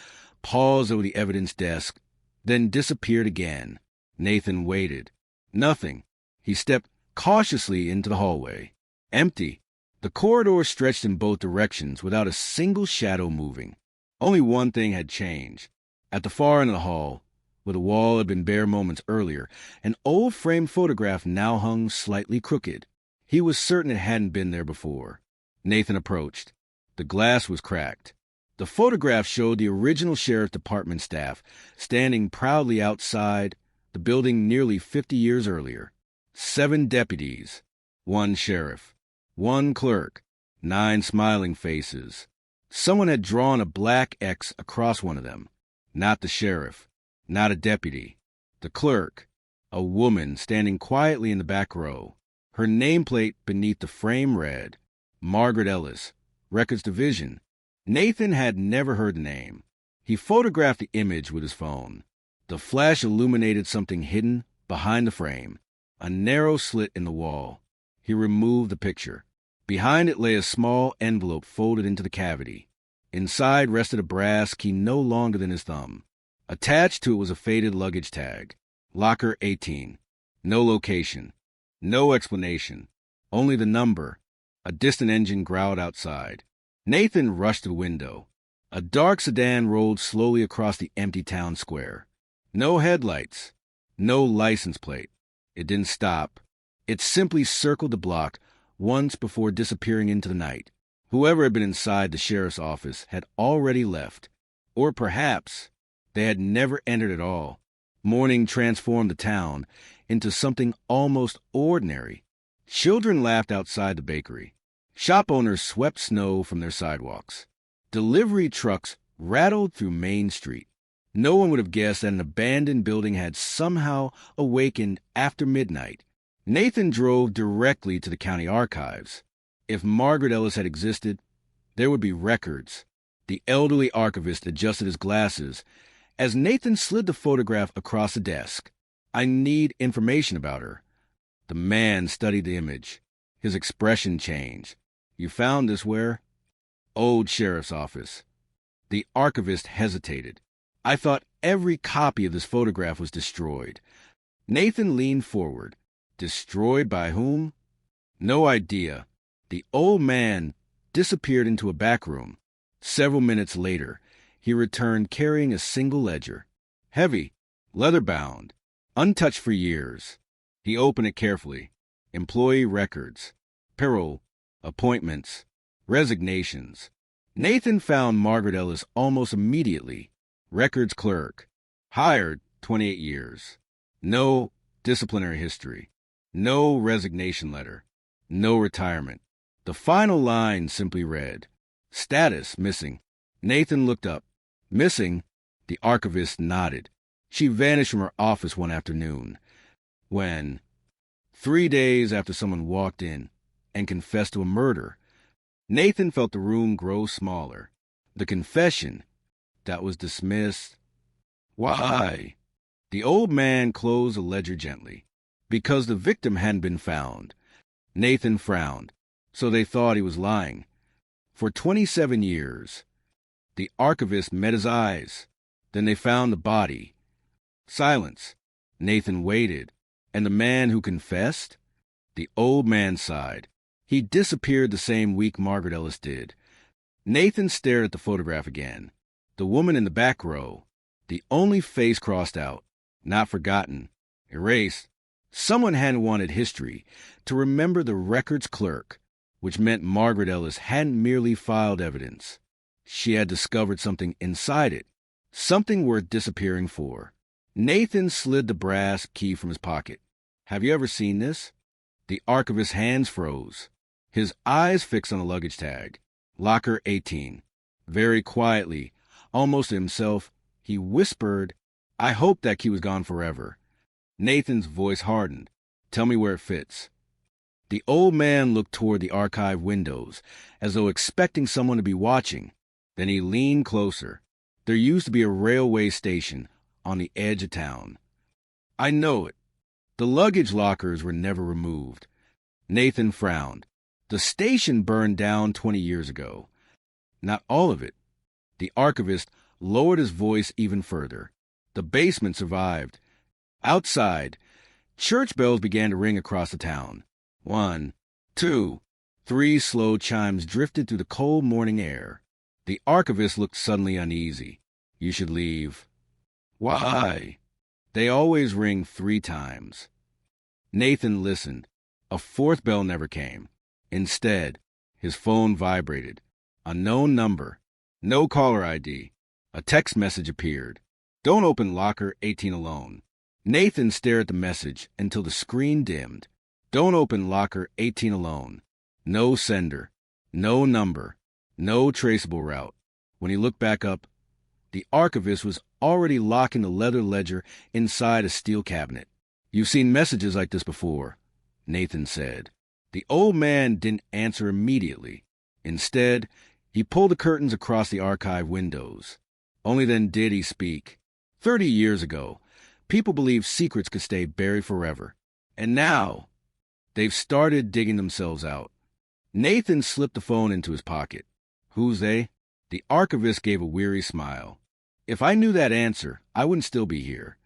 paused over the evidence desk, then disappeared again. Nathan waited. Nothing. He stepped cautiously into the hallway. Empty. The corridor stretched in both directions without a single shadow moving. Only one thing had changed. At the far end of the hall, where the wall had been bare moments earlier, an old framed photograph now hung slightly crooked. He was certain it hadn't been there before. Nathan approached. The glass was cracked. The photograph showed the original sheriff's department staff standing proudly outside the building nearly 50 years earlier. 7 deputies, 1 sheriff, 1 clerk, 9 smiling faces. Someone had drawn a black X across one of them. Not the sheriff, not a deputy. The clerk, a woman standing quietly in the back row. Her nameplate beneath the frame read, Margaret Ellis, Records Division. Nathan had never heard the name. He photographed the image with his phone. The flash illuminated something hidden behind the frame, a narrow slit in the wall. He removed the picture. Behind it lay a small envelope folded into the cavity. Inside rested a brass key no longer than his thumb. Attached to it was a faded luggage tag. Locker 18. No location. No explanation. Only the number. A distant engine growled outside. Nathan rushed to the window. A dark sedan rolled slowly across the empty town square. No headlights. No license plate. It didn't stop. It simply circled the block once before disappearing into the night. Whoever had been inside the sheriff's office had already left. Or perhaps they had never entered at all. Morning transformed the town into something almost ordinary. Children laughed outside the bakery. Shop owners swept snow from their sidewalks. Delivery trucks rattled through Main Street. No one would have guessed that an abandoned building had somehow awakened after midnight. Nathan drove directly to the county archives. If Margaret Ellis had existed, there would be records. The elderly archivist adjusted his glasses as Nathan slid the photograph across the desk. I need information about her. The man studied the image. His expression changed. You found this where? Old sheriff's office. The archivist hesitated. I thought every copy of this photograph was destroyed. Nathan leaned forward. Destroyed by whom? No idea. The old man disappeared into a back room. Several minutes later, he returned carrying a single ledger. Heavy, leather-bound, untouched for years. He opened it carefully. Employee records, parole, appointments, resignations. Nathan found Margaret Ellis almost immediately. Records clerk. Hired 28 years. No disciplinary history. No resignation letter. No retirement. The final line simply read, status missing. Nathan looked up. Missing? The archivist nodded. She vanished from her office one afternoon when, 3 days after someone walked in and confessed to a murder, Nathan felt the room grow smaller. The confession that was dismissed. Why? The old man closed the ledger gently. Because the victim hadn't been found. Nathan frowned. So they thought he was lying. For 27 years. The archivist met his eyes. Then they found the body. Silence. Nathan waited. And the man who confessed? The old man sighed. He disappeared the same week Margaret Ellis did. Nathan stared at the photograph again. The woman in the back row. The only face crossed out. Not forgotten. Erased. Someone hadn't wanted history to remember the records clerk, which meant Margaret Ellis hadn't merely filed evidence. She had discovered something inside it, something worth disappearing for. Nathan slid the brass key from his pocket. Have you ever seen this? The archivist's hands froze. His eyes fixed on the luggage tag. Locker 18. Very quietly, almost to himself, he whispered, I hope that key was gone forever. Nathan's voice hardened. Tell me where it fits. The old man looked toward the archive windows, as though expecting someone to be watching. Then he leaned closer. There used to be a railway station on the edge of town. I know it. The luggage lockers were never removed. Nathan frowned. The station burned down 20 years ago. Not all of it. The archivist lowered his voice even further. The basement survived. Outside, church bells began to ring across the town. 1, 2, 3 slow chimes drifted through the cold morning air. The archivist looked suddenly uneasy. You should leave. Why? They always ring 3 times. Nathan listened. A 4th bell never came. Instead, his phone vibrated. A known number. No caller ID. A text message appeared. Don't open locker 18 alone. Nathan stared at the message until the screen dimmed. Don't open locker 18 alone. No sender. No number. No traceable route. When he looked back up, the archivist was already locking the leather ledger inside a steel cabinet. You've seen messages like this before, Nathan said. The old man didn't answer immediately. Instead, he pulled the curtains across the archive windows. Only then did he speak. 30 years ago, people believed secrets could stay buried forever. And now, they've started digging themselves out. Nathan slipped the phone into his pocket. Who's they? The archivist gave a weary smile. If I knew that answer, I wouldn't still be here.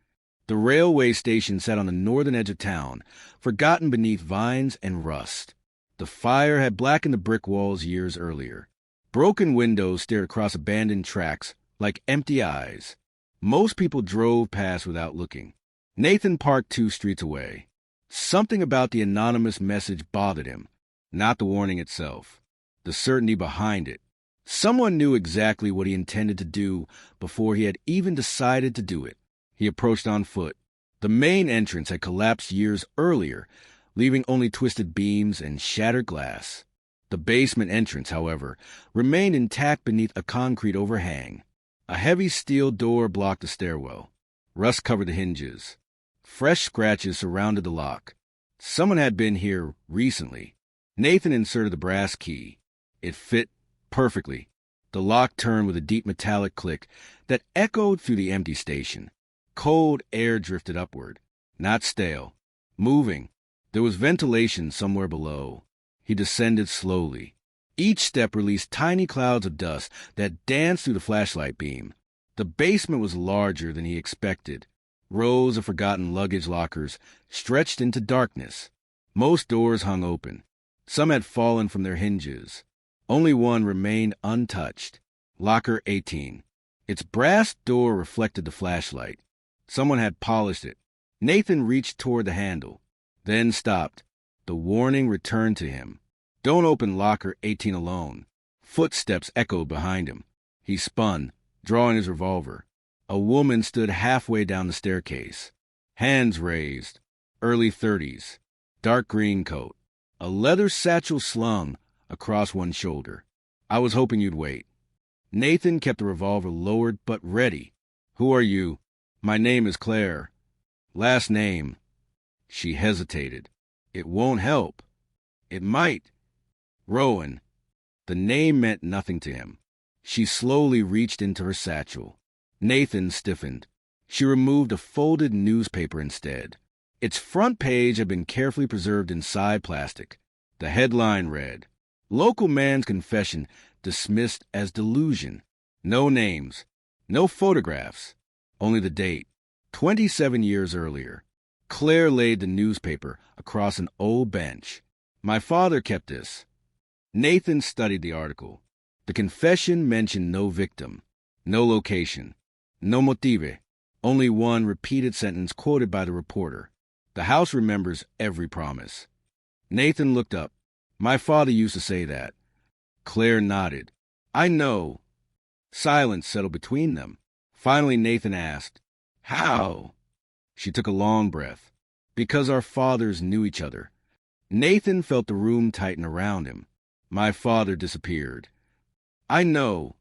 The railway station sat on the northern edge of town, forgotten beneath vines and rust. The fire had blackened the brick walls years earlier. Broken windows stared across abandoned tracks like empty eyes. Most people drove past without looking. Nathan parked 2 streets away. Something about the anonymous message bothered him, not the warning itself, the certainty behind it. Someone knew exactly what he intended to do before he had even decided to do it. He approached on foot. The main entrance had collapsed years earlier, leaving only twisted beams and shattered glass. The basement entrance, however, remained intact beneath a concrete overhang. A heavy steel door blocked the stairwell. Rust covered the hinges. Fresh scratches surrounded the lock. Someone had been here recently. Nathan inserted the brass key. It fit perfectly. The lock turned with a deep metallic click that echoed through the empty station. Cold air drifted upward, not stale, moving. There was ventilation somewhere below. He descended slowly. Each step released tiny clouds of dust that danced through the flashlight beam. The basement was larger than he expected. Rows of forgotten luggage lockers stretched into darkness. Most doors hung open. Some had fallen from their hinges. Only one remained untouched. Locker 18. Its brass door reflected the flashlight. Someone had polished it. Nathan reached toward the handle, then stopped. The warning returned to him. Don't open locker 18 alone. Footsteps echoed behind him. He spun, drawing his revolver. A woman stood halfway down the staircase. Hands raised. Early 30s. Dark green coat. A leather satchel slung across one shoulder. I was hoping you'd wait. Nathan kept the revolver lowered but ready. Who are you? My name is Claire. Last name. She hesitated. It won't help. It might. Rowan. The name meant nothing to him. She slowly reached into her satchel. Nathan stiffened. She removed a folded newspaper instead. Its front page had been carefully preserved inside plastic. The headline read, Local man's confession dismissed as delusion. No names. No photographs. Only the date. 27 years earlier. Claire laid the newspaper across an old bench. My father kept this. Nathan studied the article. The confession mentioned no victim, no location, no motive, only one repeated sentence quoted by the reporter. The house remembers every promise. Nathan looked up. My father used to say that. Claire nodded. I know. Silence settled between them. Finally, Nathan asked, How? She took a long breath. Because our fathers knew each other. Nathan felt the room tighten around him. My father disappeared. I know.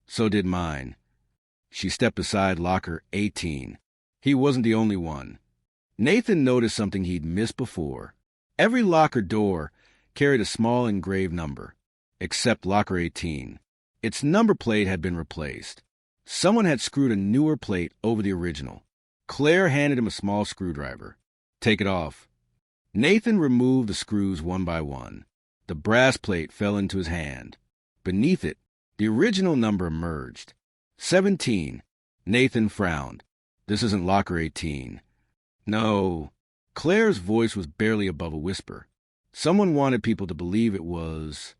So did mine. She stepped beside locker 18. He wasn't the only one. Nathan noticed something he'd missed before. Every locker door carried a small engraved number, except locker 18. Its number plate had been replaced. Someone had screwed a newer plate over the original. Claire handed him a small screwdriver. Take it off. Nathan removed the screws one by one. The brass plate fell into his hand. Beneath it, the original number emerged. 17. Nathan frowned. This isn't locker 18. No. Claire's voice was barely above a whisper. Someone wanted people to believe it was...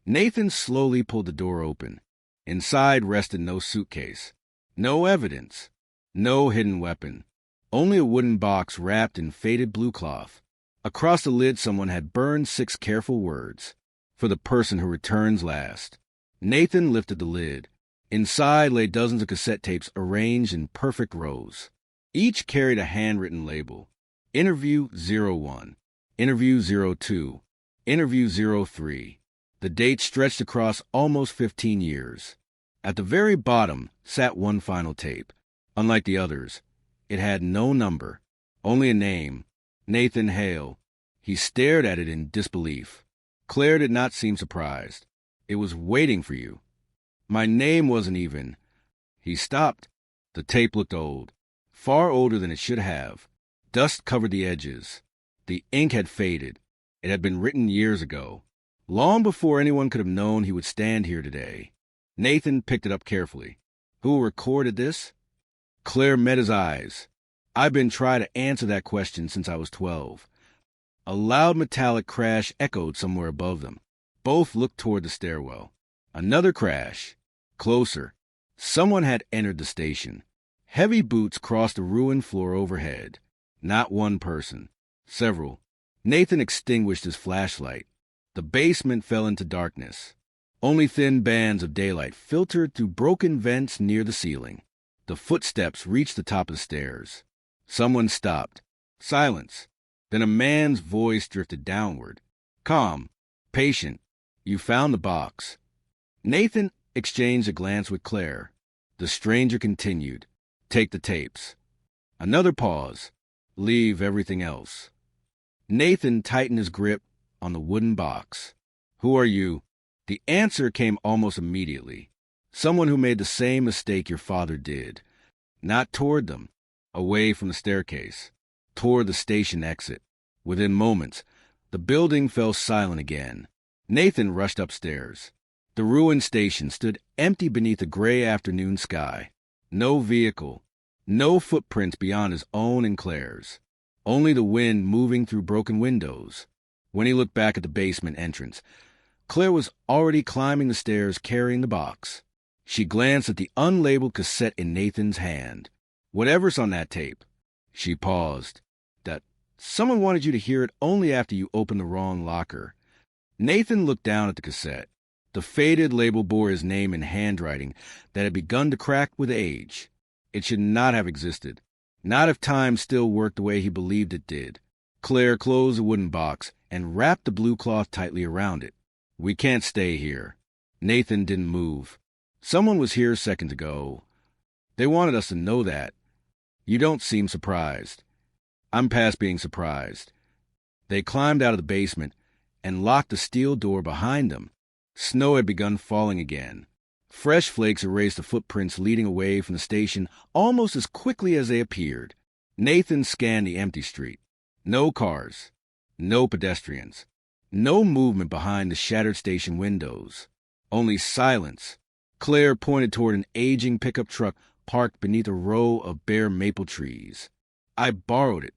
Nathan slowly pulled the door open. Inside rested no suitcase, no evidence, no hidden weapon, only a wooden box wrapped in faded blue cloth. Across the lid someone had burned 6 careful words, for the person who returns last. Nathan lifted the lid. Inside lay dozens of cassette tapes arranged in perfect rows. Each carried a handwritten label. Interview 01, Interview 02, Interview 03. The date stretched across almost 15 years. At the very bottom sat one final tape. Unlike the others, it had no number, only a name, Nathan Hale. He stared at it in disbelief. Claire did not seem surprised. It was waiting for you. My name wasn't even. He stopped. The tape looked old, far older than it should have. Dust covered the edges. The ink had faded. It had been written years ago. Long before anyone could have known he would stand here today. Nathan picked it up carefully. Who recorded this? Claire met his eyes. I've been trying to answer that question since I was 12. A loud metallic crash echoed somewhere above them. Both looked toward the stairwell. Another crash. Closer. Someone had entered the station. Heavy boots crossed the ruined floor overhead. Not one person. Several. Nathan extinguished his flashlight. The basement fell into darkness. Only thin bands of daylight filtered through broken vents near the ceiling. The footsteps reached the top of the stairs. Someone stopped. Silence. Then a man's voice drifted downward. Calm. Patient. You found the box. Nathan exchanged a glance with Claire. The stranger continued. Take the tapes. Another pause. Leave everything else. Nathan tightened his grip on the wooden box. Who are you? The answer came almost immediately. Someone who made the same mistake your father did. Not toward them, away from the staircase, toward the station exit. Within moments, the building fell silent again. Nathan rushed upstairs. The ruined station stood empty beneath a gray afternoon sky. No vehicle, no footprints beyond his own and Claire's. Only the wind moving through broken windows. When he looked back at the basement entrance, Claire was already climbing the stairs carrying the box. She glanced at the unlabeled cassette in Nathan's hand. Whatever's on that tape. She paused. That someone wanted you to hear it only after you opened the wrong locker. Nathan looked down at the cassette. The faded label bore his name in handwriting that had begun to crack with age. It should not have existed. Not if time still worked the way he believed it did. Claire closed the wooden box and wrapped the blue cloth tightly around it. We can't stay here. Nathan didn't move. Someone was here seconds ago. They wanted us to know that. You don't seem surprised. I'm past being surprised. They climbed out of the basement and locked the steel door behind them. Snow had begun falling again. Fresh flakes erased the footprints leading away from the station almost as quickly as they appeared. Nathan scanned the empty street. No cars. No pedestrians. No movement behind the shattered station windows. Only silence. Claire pointed toward an aging pickup truck parked beneath a row of bare maple trees. I borrowed it.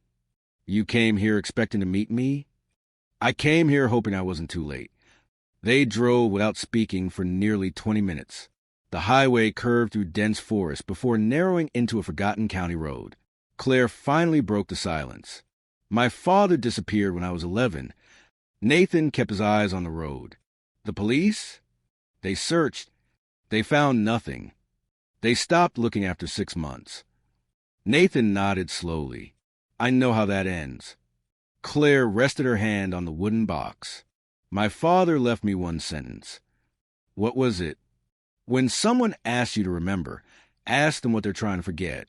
You came here expecting to meet me? I came here hoping I wasn't too late. They drove without speaking for nearly 20 minutes. The highway curved through dense forest before narrowing into a forgotten county road. Claire finally broke the silence. My father disappeared when I was 11. Nathan kept his eyes on the road. The police? They searched. They found nothing. They stopped looking after 6 months. Nathan nodded slowly. I know how that ends. Claire rested her hand on the wooden box. My father left me one sentence. What was it? When someone asks you to remember, ask them what they're trying to forget.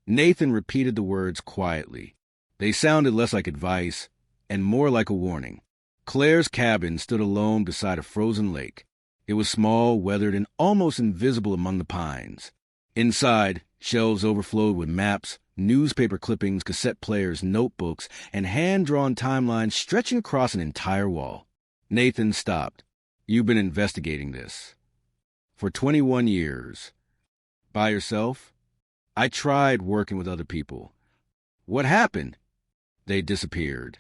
Nathan repeated the words quietly. They sounded less like advice and more like a warning. Claire's cabin stood alone beside a frozen lake. It was small, weathered, and almost invisible among the pines. Inside, shelves overflowed with maps, newspaper clippings, cassette players, notebooks, and hand-drawn timelines stretching across an entire wall. Nathan stopped. You've been investigating this. For 21 years. By yourself? I tried working with other people. What happened? They disappeared.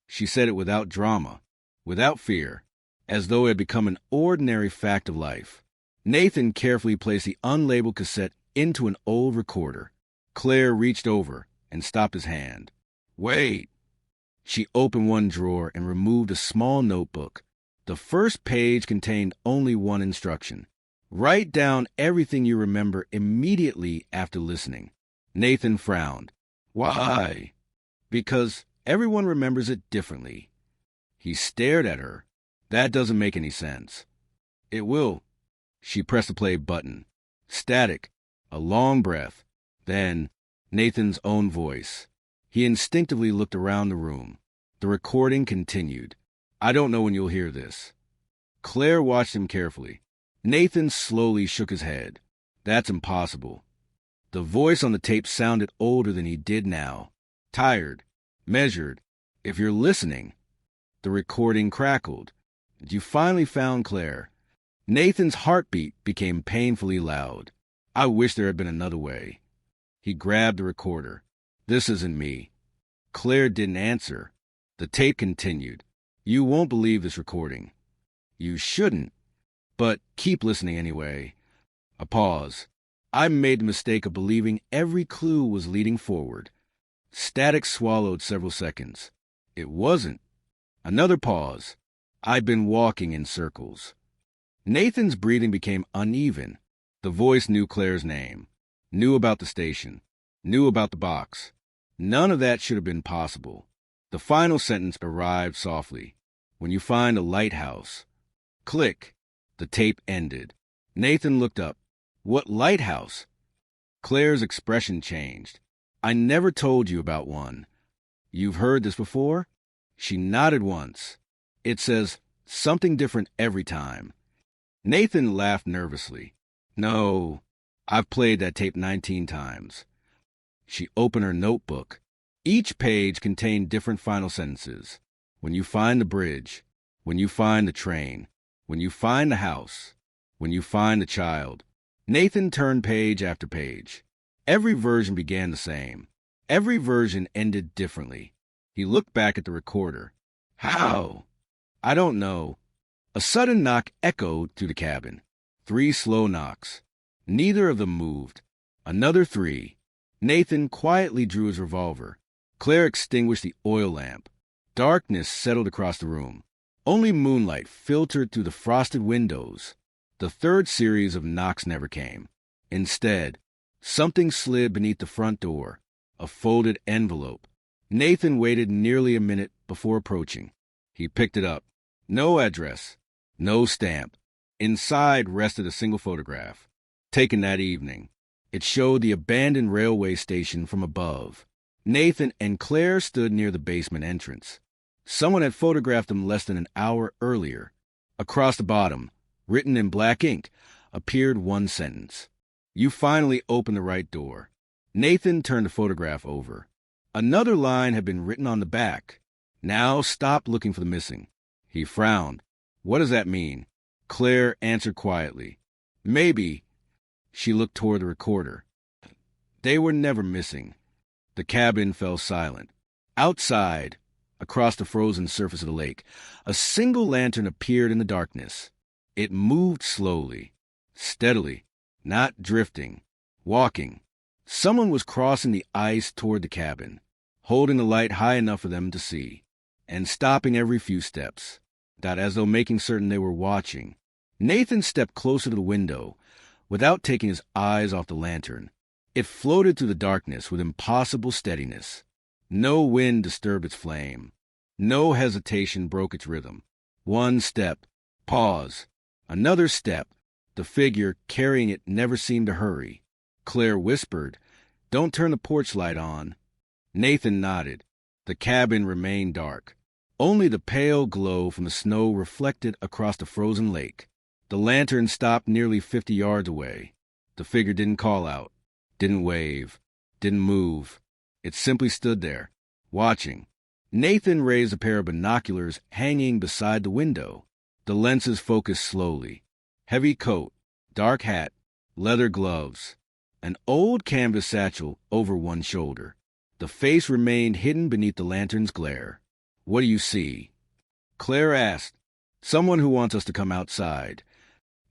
She said it without drama, without fear, as though it had become an ordinary fact of life. Nathan carefully placed the unlabeled cassette into an old recorder. Claire reached over and stopped his hand. Wait. She opened one drawer and removed a small notebook. The first page contained only one instruction. Write down everything you remember immediately after listening. Nathan frowned. Why? Because everyone remembers it differently. He stared at her. That doesn't make any sense. It will. She pressed the play button. Static. A long breath. Then, Nathan's own voice. He instinctively looked around the room. The recording continued. I don't know when you'll hear this. Claire watched him carefully. Nathan slowly shook his head. That's impossible. The voice on the tape sounded older than he did now. Tired. Measured. If you're listening. The recording crackled. You finally found Claire. Nathan's heartbeat became painfully loud. I wish there had been another way. He grabbed the recorder. This isn't me. Claire didn't answer. The tape continued. You won't believe this recording. You shouldn't. But keep listening anyway. A pause. I made the mistake of believing every clue was leading forward. Static swallowed several seconds. It wasn't. Another pause. I'd been walking in circles. Nathan's breathing became uneven. The voice knew Claire's name, knew about the station, knew about the box. None of that should have been possible. The final sentence arrived softly. When you find a lighthouse. Click. The tape ended. Nathan looked up. What lighthouse? Claire's expression changed. I never told you about one. You've heard this before? She nodded once. It says something different every time. Nathan laughed nervously. No, I've played that tape 19 times. She opened her notebook. Each page contained different final sentences. When you find the bridge. When you find the train. When you find the house. When you find the child. Nathan turned page after page. Every version began the same. Every version ended differently. He looked back at the recorder. How? I don't know. A sudden knock echoed through the cabin. 3 slow knocks. Neither of them moved. Another 3. Nathan quietly drew his revolver. Claire extinguished the oil lamp. Darkness settled across the room. Only moonlight filtered through the frosted windows. The 3rd series of knocks never came. Instead, something slid beneath the front door. A folded envelope. Nathan waited nearly a minute before approaching. He picked it up. No address. No stamp. Inside rested a single photograph. Taken that evening. It showed the abandoned railway station from above. Nathan and Claire stood near the basement entrance. Someone had photographed them less than an hour earlier. Across the bottom, written in black ink, appeared one sentence. You finally opened the right door. Nathan turned the photograph over. Another line had been written on the back. Now stop looking for the missing. He frowned. What does that mean? Claire answered quietly. Maybe. She looked toward the recorder. They were never missing. The cabin fell silent. Outside, across the frozen surface of the lake, a single lantern appeared in the darkness. It moved slowly, steadily, not drifting, walking. Someone was crossing the ice toward the cabin. holding the light high enough for them to see, and stopping every few steps, as though making certain they were watching. Nathan stepped closer to the window without taking his eyes off the lantern. It floated through the darkness with impossible steadiness. No wind disturbed its flame. No hesitation broke its rhythm. One step, pause. Another step. The figure carrying it never seemed to hurry. Claire whispered, "Don't turn the porch light on." Nathan nodded. The cabin remained dark. Only the pale glow from the snow reflected across the frozen lake. The lantern stopped nearly 50 yards away. The figure didn't call out, didn't wave, didn't move. It simply stood there, watching. Nathan raised a pair of binoculars hanging beside the window. The lenses focused slowly. Heavy coat, dark hat, leather gloves, an old canvas satchel over one shoulder. The face remained hidden beneath the lantern's glare. "What do you see?" Claire asked. "Someone who wants us to come outside."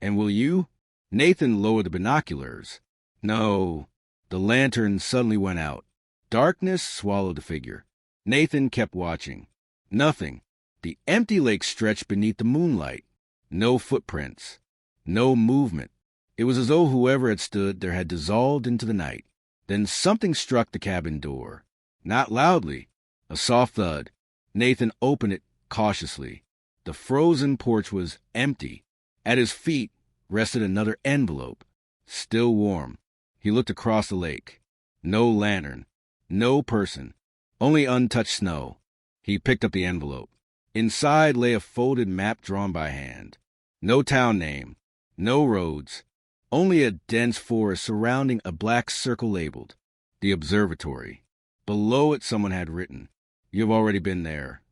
"And will you?" Nathan lowered the binoculars. "No." The lantern suddenly went out. Darkness swallowed the figure. Nathan kept watching. Nothing. The empty lake stretched beneath the moonlight. No footprints. No movement. It was as though whoever had stood there had dissolved into the night. Then something struck the cabin door. Not loudly. A soft thud. Nathan opened it cautiously. The frozen porch was empty. At his feet rested another envelope, still warm. He looked across the lake. No lantern. No person. Only untouched snow. He picked up the envelope. Inside lay a folded map drawn by hand. No town name. No roads. Only a dense forest surrounding a black circle labeled the observatory. Below it someone had written, "You've already been there."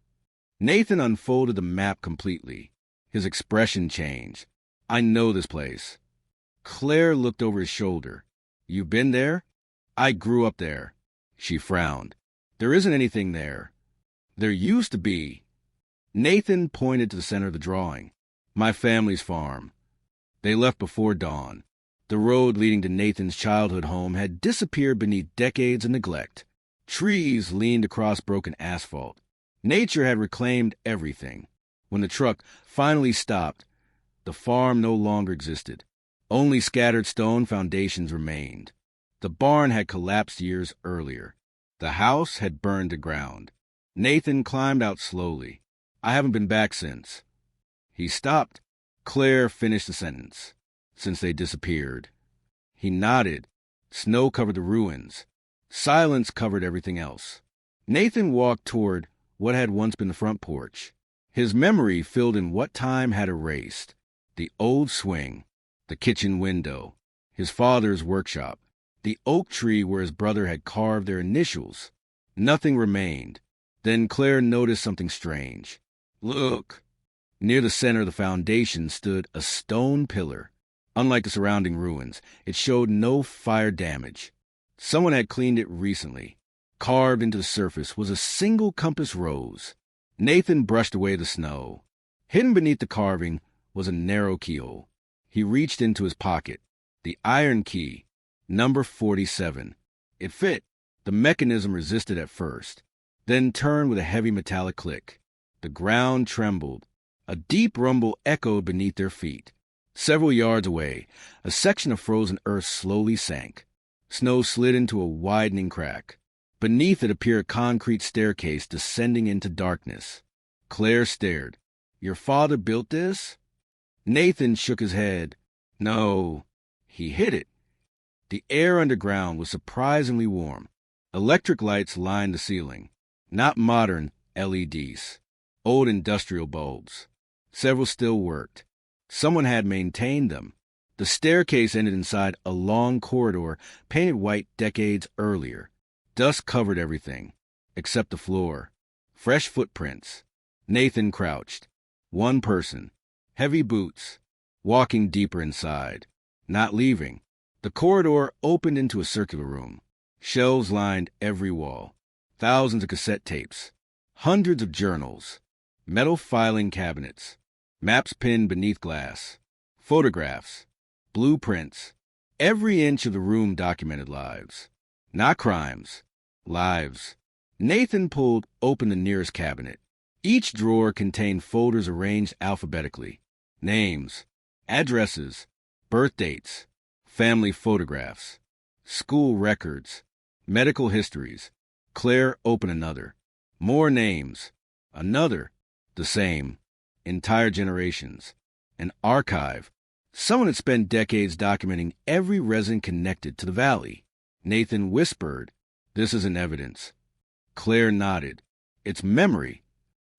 Nathan unfolded the map completely. His expression changed. "I know this place." Claire looked over his shoulder. "You've been there?" "I grew up there." She frowned. "There isn't anything there." "There used to be." Nathan pointed to the center of the drawing. "My family's farm." They left before dawn. The road leading to Nathan's childhood home had disappeared beneath decades of neglect. Trees leaned across broken asphalt. Nature had reclaimed everything. When the truck finally stopped, the farm no longer existed. Only scattered stone foundations remained. The barn had collapsed years earlier. The house had burned to ground. Nathan climbed out slowly. "I haven't been back since." He stopped. Claire finished the sentence. "Since they disappeared." He nodded. Snow covered the ruins. Silence covered everything else. Nathan walked toward what had once been the front porch. His memory filled in what time had erased. The old swing, the kitchen window, his father's workshop, the oak tree where his brother had carved their initials. Nothing remained. Then Claire noticed something strange. "Look." Near the center of the foundation stood a stone pillar. Unlike the surrounding ruins, it showed no fire damage. Someone had cleaned it recently. Carved into the surface was a single compass rose. Nathan brushed away the snow. Hidden beneath the carving was a narrow keyhole. He reached into his pocket. The iron key, number 47. It fit. The mechanism resisted at first, then turned with a heavy metallic click. The ground trembled. A deep rumble echoed beneath their feet. Several yards away, a section of frozen earth slowly sank. Snow slid into a widening crack. Beneath it appeared a concrete staircase descending into darkness. Claire stared. "Your father built this?" Nathan shook his head. "No, he hid it." The air underground was surprisingly warm. Electric lights lined the ceiling. Not modern LEDs. Old industrial bulbs. Several still worked. Someone had maintained them. The staircase ended inside a long corridor painted white decades earlier. Dust covered everything, except the floor. Fresh footprints. Nathan crouched. One person. Heavy boots. Walking deeper inside. Not leaving. The corridor opened into a circular room. Shelves lined every wall. Thousands of cassette tapes. Hundreds of journals. Metal filing cabinets. Maps pinned beneath glass. Photographs. Blueprints. Every inch of the room documented lives. Not crimes. Lives. Nathan pulled open the nearest cabinet. Each drawer contained folders arranged alphabetically. Names, addresses, birth dates, family photographs, school records, medical histories. Claire opened another. More names. Another. The same. Entire generations. An archive. Someone had spent decades documenting every resident connected to the valley. Nathan whispered, "This isn't evidence." Claire nodded. "It's memory."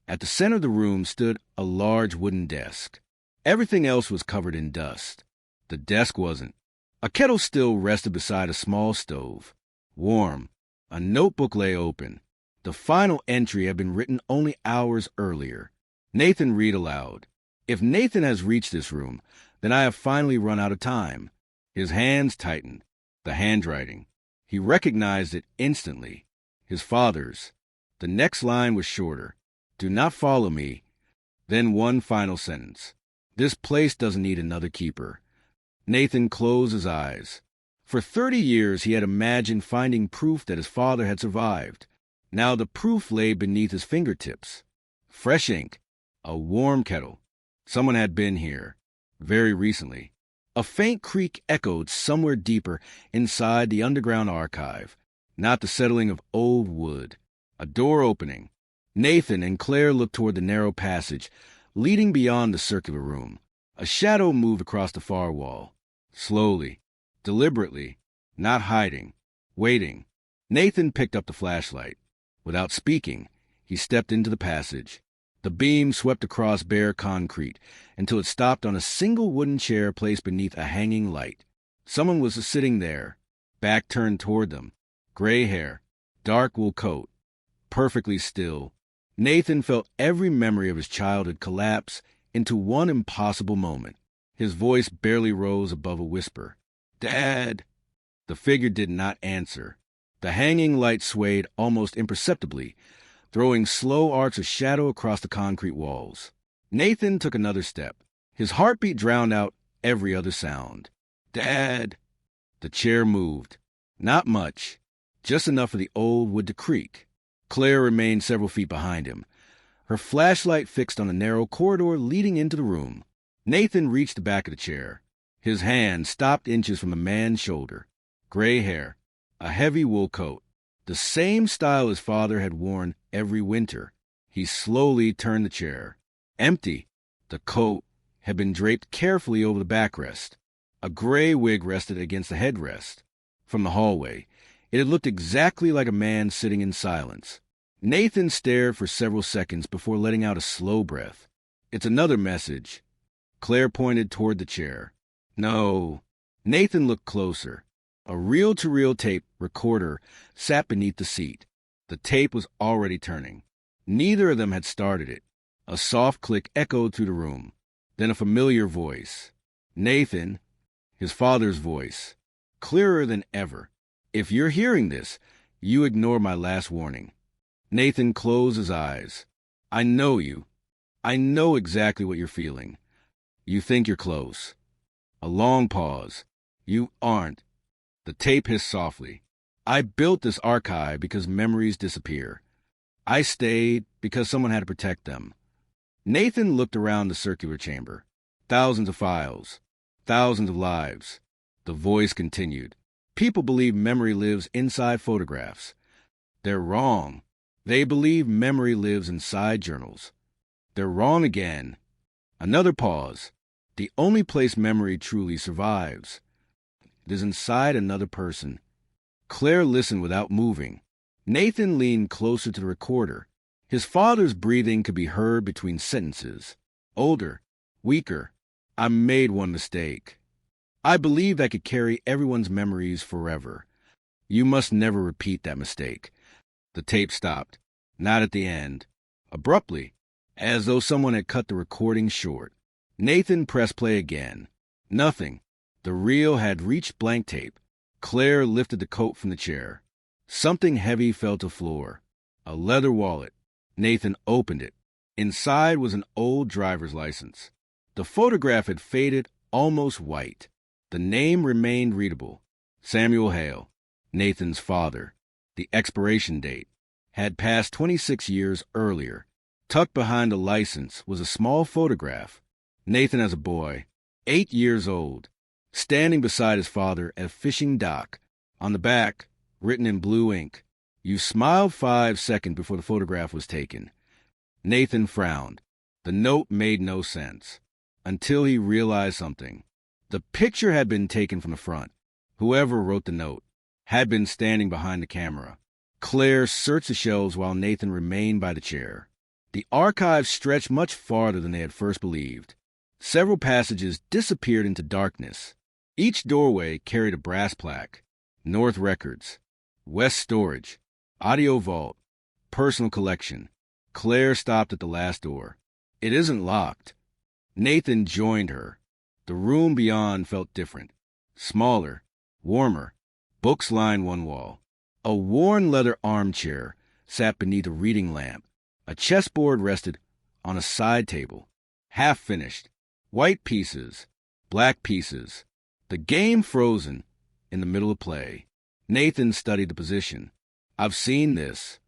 At the center of the room stood a large wooden desk. Everything else was covered in dust. The desk wasn't. A kettle still rested beside a small stove. Warm. A notebook lay open. The final entry had been written only hours earlier. Nathan read aloud. "If Nathan has reached this room, then I have finally run out of time." His hands tightened. The handwriting. He recognized it instantly. His father's. The next line was shorter. "Do not follow me." Then one final sentence. "This place doesn't need another keeper." Nathan closed his eyes. For 30 years he had imagined finding proof that his father had survived. Now the proof lay beneath his fingertips. Fresh ink. A warm kettle. Someone had been here. Very recently. A faint creak echoed somewhere deeper inside the underground archive. Not the settling of old wood. A door opening. Nathan and Claire looked toward the narrow passage, leading beyond the circular room. A shadow moved across the far wall. Slowly. Deliberately. Not hiding. Waiting. Nathan picked up the flashlight. Without speaking, he stepped into the passage. The beam swept across bare concrete until it stopped on a single wooden chair placed beneath a hanging light. Someone was sitting there, back turned toward them. Gray hair, dark wool coat, perfectly still. Nathan felt every memory of his childhood collapse into one impossible moment. His voice barely rose above a whisper. "Dad!" The figure did not answer. The hanging light swayed almost imperceptibly, throwing slow arcs of shadow across the concrete walls. Nathan took another step. His heartbeat drowned out every other sound. "Dad!" The chair moved. Not much. Just enough for the old wood to creak. Claire remained several feet behind him, her flashlight fixed on the narrow corridor leading into the room. Nathan reached the back of the chair. His hand stopped inches from a man's shoulder. Gray hair, a heavy wool coat, the same style his father had worn every winter. He slowly turned the chair. Empty. The coat had been draped carefully over the backrest. A gray wig rested against the headrest. From the hallway, it had looked exactly like a man sitting in silence. Nathan stared for several seconds before letting out a slow breath. "It's another message." Claire pointed toward the chair. "No." Nathan looked closer. A reel-to-reel tape recorder sat beneath the seat. The tape was already turning. Neither of them had started it. A soft click echoed through the room. Then a familiar voice. Nathan, his father's voice. Clearer than ever. "If you're hearing this, you ignore my last warning." Nathan closed his eyes. "I know you. I know exactly what you're feeling. You think you're close." A long pause. "You aren't." The tape hissed softly. "I built this archive because memories disappear. I stayed because someone had to protect them." Nathan looked around the circular chamber. Thousands of files. Thousands of lives. The voice continued. "People believe memory lives inside photographs. They're wrong. They believe memory lives inside journals. They're wrong again." Another pause. "The only place memory truly survives. It is inside another person." Claire listened without moving. Nathan leaned closer to the recorder. His father's breathing could be heard between sentences. Older, weaker. "I made one mistake. I believed I could carry everyone's memories forever. You must never repeat that mistake." The tape stopped. Not at the end. Abruptly, as though someone had cut the recording short. Nathan pressed play again. Nothing. The reel had reached blank tape. Claire lifted the coat from the chair. Something heavy fell to the floor. A leather wallet. Nathan opened it. Inside was an old driver's license. The photograph had faded almost white. The name remained readable. Samuel Hale, Nathan's father. The expiration date had passed 26 years earlier. Tucked behind a license was a small photograph. Nathan as a boy, 8 years old, standing beside his father at a fishing dock. On the back, written in blue ink, "You smiled 5 seconds before the photograph was taken." Nathan frowned. The note made no sense until he realized something. The picture had been taken from the front. Whoever wrote the note had been standing behind the camera. Claire searched the shelves while Nathan remained by the chair. The archives stretched much farther than they had first believed. Several passages disappeared into darkness. Each doorway carried a brass plaque: North Records, West Storage, Audio Vault, Personal Collection. Claire stopped at the last door. "It isn't locked." Nathan joined her. The room beyond felt different. Smaller, warmer. Books lined one wall. A worn leather armchair sat beneath a reading lamp. A chessboard rested on a side table, half finished. White pieces, black pieces. The game frozen in the middle of play. Nathan studied the position. "I've seen this."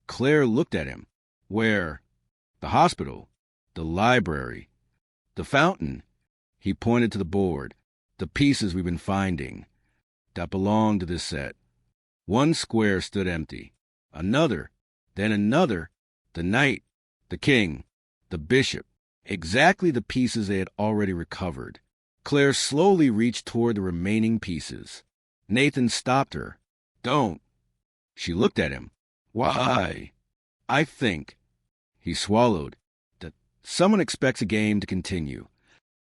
Claire looked at him. "Where?" "The hospital, the library, the fountain." He pointed to the board. "The pieces we've been finding that belonged to this set." One square stood empty. Another, then another. The knight, the king, the bishop, exactly the pieces they had already recovered. Claire slowly reached toward the remaining pieces. Nathan stopped her. "Don't." She looked at him. "Why?" "I think," he swallowed, "that someone expects a game to continue."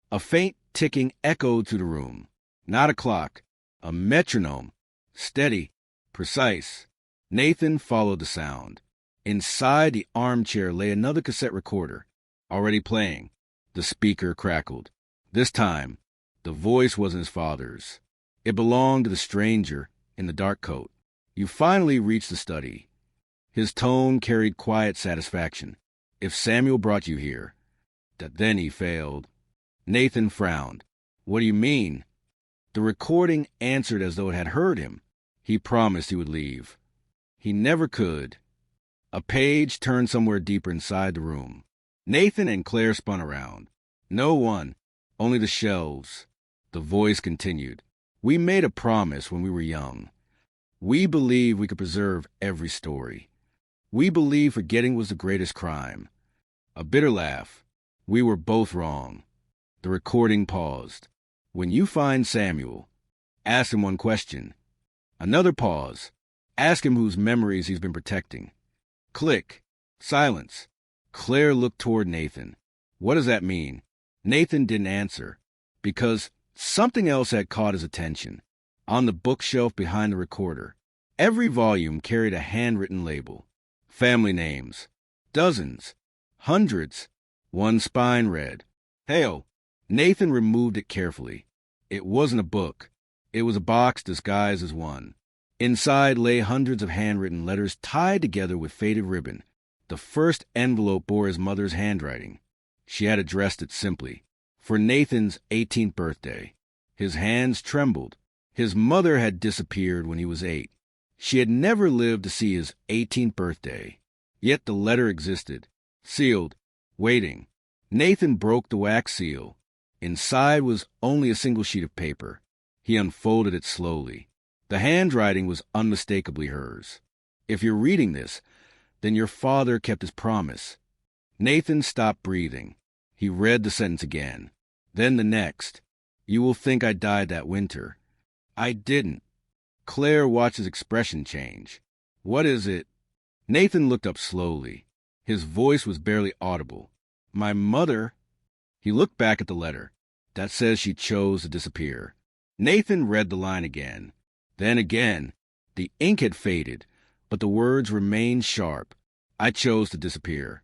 A faint ticking echoed through the room. Not a clock, a metronome, steady, precise. Nathan followed the sound. Inside the armchair lay another cassette recorder, already playing. The speaker crackled. This time, the voice wasn't his father's. It belonged to the stranger in the dark coat. "You finally reached the study." His tone carried quiet satisfaction. "If Samuel brought you here, that then he failed." Nathan frowned. "What do you mean?" The recording answered as though it had heard him. He promised he would leave. He never could. A page turned somewhere deeper inside the room. Nathan and Claire spun around. No one, only the shelves. The voice continued. "We made a promise when we were young. We believed we could preserve every story. We believed forgetting was the greatest crime." A bitter laugh. "We were both wrong." The recording paused. "When you find Samuel, ask him one question." Another pause. "Ask him whose memories he's been protecting." Click. Silence. Claire looked toward Nathan. "What does that mean?" Nathan didn't answer, because something else had caught his attention. On the bookshelf behind the recorder, every volume carried a handwritten label. Family names. Dozens. Hundreds. One spine read, "Hail." Nathan removed it carefully. It wasn't a book. It was a box disguised as one. Inside lay hundreds of handwritten letters tied together with faded ribbon. The first envelope bore his mother's handwriting. She had addressed it simply, "For Nathan's 18th birthday." His hands trembled. His mother had disappeared when he was 8. She had never lived to see his 18th birthday. Yet the letter existed, sealed, waiting. Nathan broke the wax seal. Inside was only a single sheet of paper. He unfolded it slowly. The handwriting was unmistakably hers. "If you're reading this, then your father kept his promise." Nathan stopped breathing. He read the sentence again. Then the next. "You will think I died that winter." "I didn't." Claire watched his expression change. "What is it?" Nathan looked up slowly. His voice was barely audible. "My mother." He looked back at the letter. "That says she chose to disappear." Nathan read the line again. Then again. The ink had faded, but the words remained sharp. "I chose to disappear."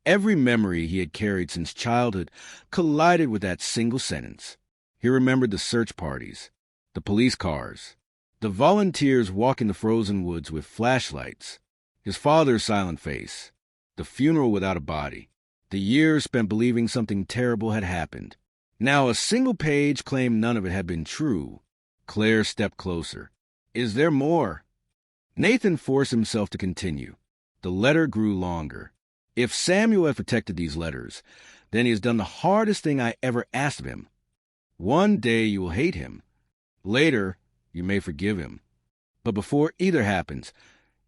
Every memory he had carried since childhood collided with that single sentence. He remembered the search parties, the police cars, the volunteers walking the frozen woods with flashlights, his father's silent face, the funeral without a body, the years spent believing something terrible had happened. Now a single page claimed none of it had been true. Claire stepped closer. "Is there more?" Nathan forced himself to continue. The letter grew longer. If Samuel had protected these letters, then he has done the hardest thing I ever asked of him. One day you will hate him. Later, you may forgive him. But before either happens,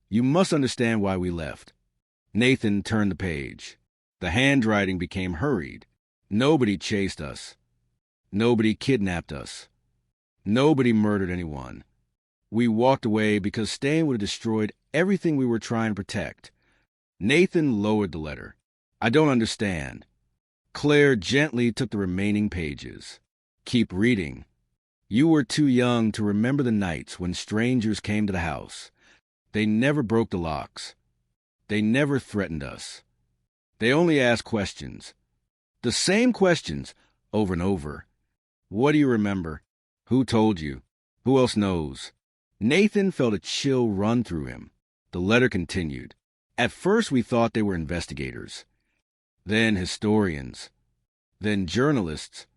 you must understand why we left. Nathan turned the page. The handwriting became hurried. Nobody chased us. Nobody kidnapped us. Nobody murdered anyone. We walked away because staying would have destroyed everything we were trying to protect. Nathan lowered the letter. I don't understand. Claire gently took the remaining pages. Keep reading. You were too young to remember the nights when strangers came to the house. They never broke the locks. They never threatened us. They only asked questions. The same questions, over and over. What do you remember? Who told you? Who else knows? Nathan felt a chill run through him. The letter continued. At first we thought they were investigators. Then historians. Then journalists.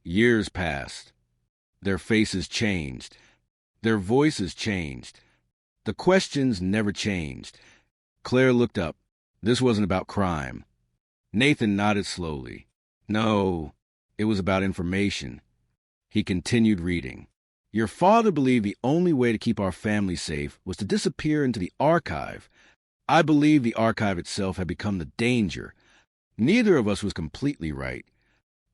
Years passed. Their faces changed. Their voices changed. The questions never changed. Claire looked up. This wasn't about crime. Nathan nodded slowly. No, it was about information. He continued reading. Your father believed the only way to keep our family safe was to disappear into the archive. I believe the archive itself had become the danger. Neither of us was completely right.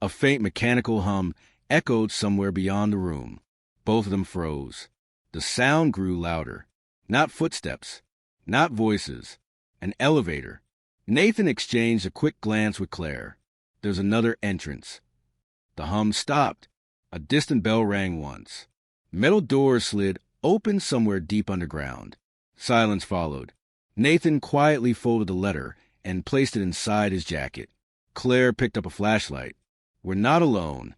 A faint mechanical hum echoed somewhere beyond the room. Both of them froze. The sound grew louder. Not footsteps. Not voices. An elevator. Nathan exchanged a quick glance with Claire. There's another entrance. The hum stopped. A distant bell rang once. Metal doors slid open somewhere deep underground. Silence followed. Nathan quietly folded the letter and placed it inside his jacket. Claire picked up a flashlight. We're not alone.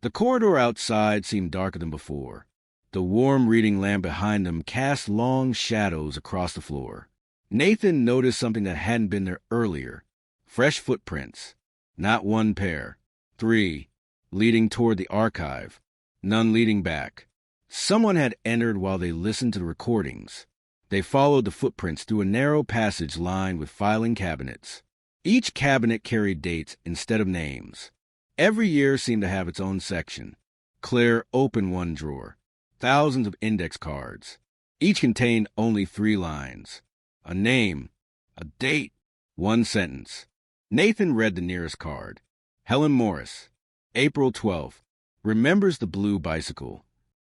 The corridor outside seemed darker than before. The warm reading lamp behind them cast long shadows across the floor. Nathan noticed something that hadn't been there earlier. Fresh footprints. Not one pair. 3. Leading toward the archive. None leading back. Someone had entered while they listened to the recordings. They followed the footprints through a narrow passage lined with filing cabinets. Each cabinet carried dates instead of names. Every year seemed to have its own section. Claire opened one drawer. Thousands of index cards. Each contained only 3 lines. A name. A date. 1 sentence. Nathan read the nearest card. Helen Morris. April 12th. Remembers the blue bicycle.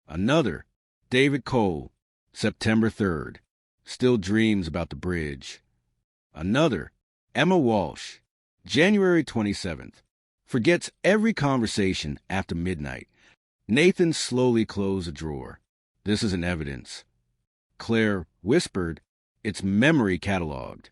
Another. David Cole. September 3rd. Still dreams about the bridge. Another. Emma Walsh. January 27th. Forgets every conversation after midnight. Nathan slowly closed a drawer. This isn't evidence. Claire whispered, it's memory cataloged.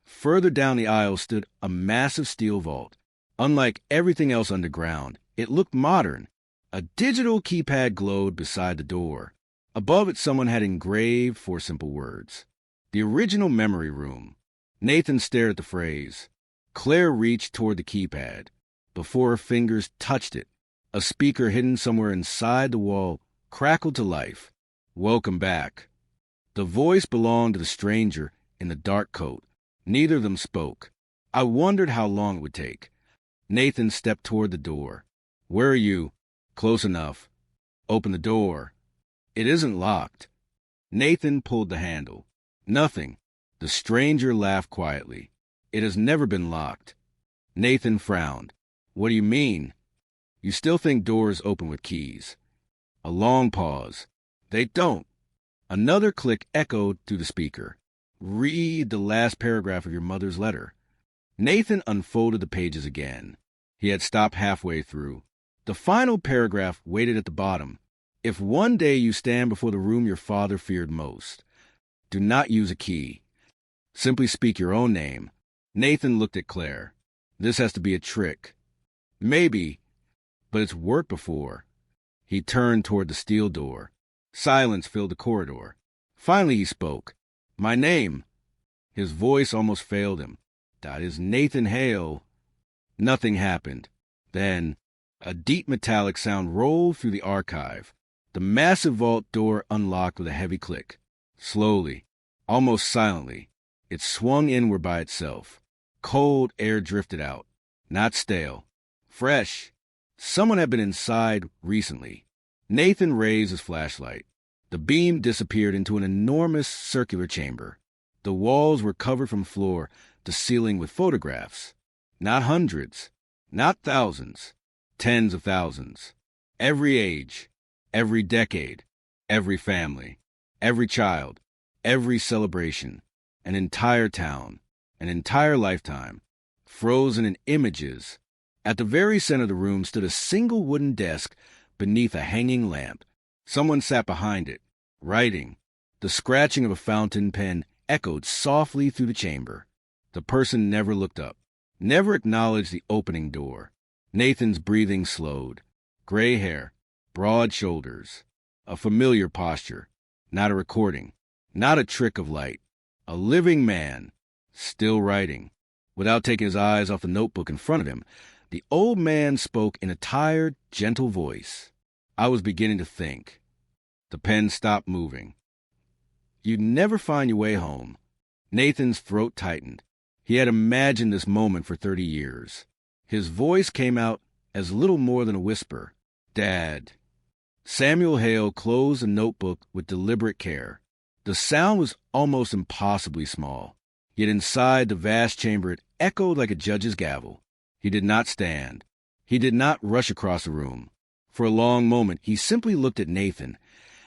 Further down the aisle stood a massive steel vault. Unlike everything else underground, it looked modern. A digital keypad glowed beside the door. Above it, someone had engraved 4 simple words. The original memory room. Nathan stared at the phrase. Claire reached toward the keypad. Before her fingers touched it, a speaker hidden somewhere inside the wall crackled to life. Welcome back. The voice belonged to the stranger in the dark coat. Neither of them spoke. I wondered how long it would take. Nathan stepped toward the door. Where are you? Close enough. Open the door. It isn't locked. Nathan pulled the handle. Nothing. The stranger laughed quietly. It has never been locked. Nathan frowned. What do you mean? You still think doors open with keys. A long pause. They don't. Another click echoed through the speaker. Read the last paragraph of your mother's letter. Nathan unfolded the pages again. He had stopped halfway through. The final paragraph waited at the bottom. If one day you stand before the room your father feared most, do not use a key. Simply speak your own name. Nathan looked at Claire. This has to be a trick. Maybe, but it's worked before. He turned toward the steel door. Silence filled the corridor. Finally he spoke. My name. His voice almost failed him. That is Nathan Hale. Nothing happened. Then, a deep metallic sound rolled through the archive. The massive vault door unlocked with a heavy click. Slowly, almost silently, It swung inward by itself. Cold air drifted out. Not stale. Fresh. Someone had been inside recently. Nathan raised his flashlight. The beam disappeared into an enormous circular chamber. The walls were covered from floor to ceiling with photographs. Not hundreds. Not thousands. Tens of thousands. Every age. Every decade. Every family. Every child. Every celebration. An entire town. An entire lifetime. Frozen in images. At the very center of the room stood a single wooden desk beneath a hanging lamp. Someone sat behind it, writing. The scratching of a fountain pen echoed softly through the chamber. The person never looked up, never acknowledged the opening door. Nathan's breathing slowed. Gray hair, broad shoulders, a familiar posture. Not a recording, not a trick of light. A living man, still writing. Without taking his eyes off the notebook in front of him, the old man spoke in a tired, gentle voice. I was beginning to think. The pen stopped moving. You'd never find your way home. Nathan's throat tightened. He had imagined this moment for 30 years. His voice came out as little more than a whisper. Dad. Samuel Hale closed the notebook with deliberate care. The sound was almost impossibly small, yet inside the vast chamber it echoed like a judge's gavel. He did not stand. He did not rush across the room. For a long moment, he simply looked at Nathan,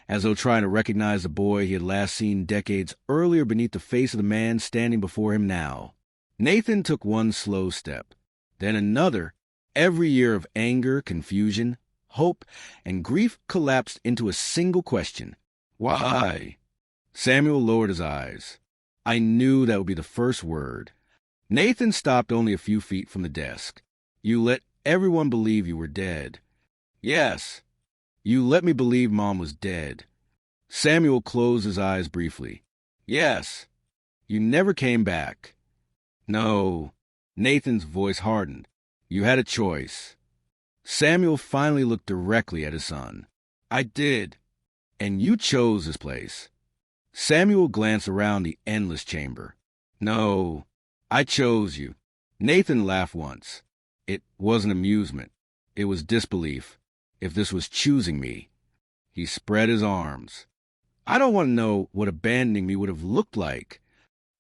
as though trying to recognize the boy he had last seen decades earlier beneath the face of the man standing before him now. Nathan took one slow step, then another. Every year of anger, confusion, hope, and grief collapsed into a single question. Why? Samuel lowered his eyes. I knew that would be the first word. Nathan stopped only a few feet from the desk. You let everyone believe you were dead. Yes. You let me believe Mom was dead. Samuel closed his eyes briefly. Yes. You never came back. No. Nathan's voice hardened. You had a choice. Samuel finally looked directly at his son. I did. And you chose this place. Samuel glanced around the endless chamber. No. I chose you. Nathan laughed once. It wasn't amusement. It was disbelief. If this was choosing me. He spread his arms. I don't want to know what abandoning me would have looked like.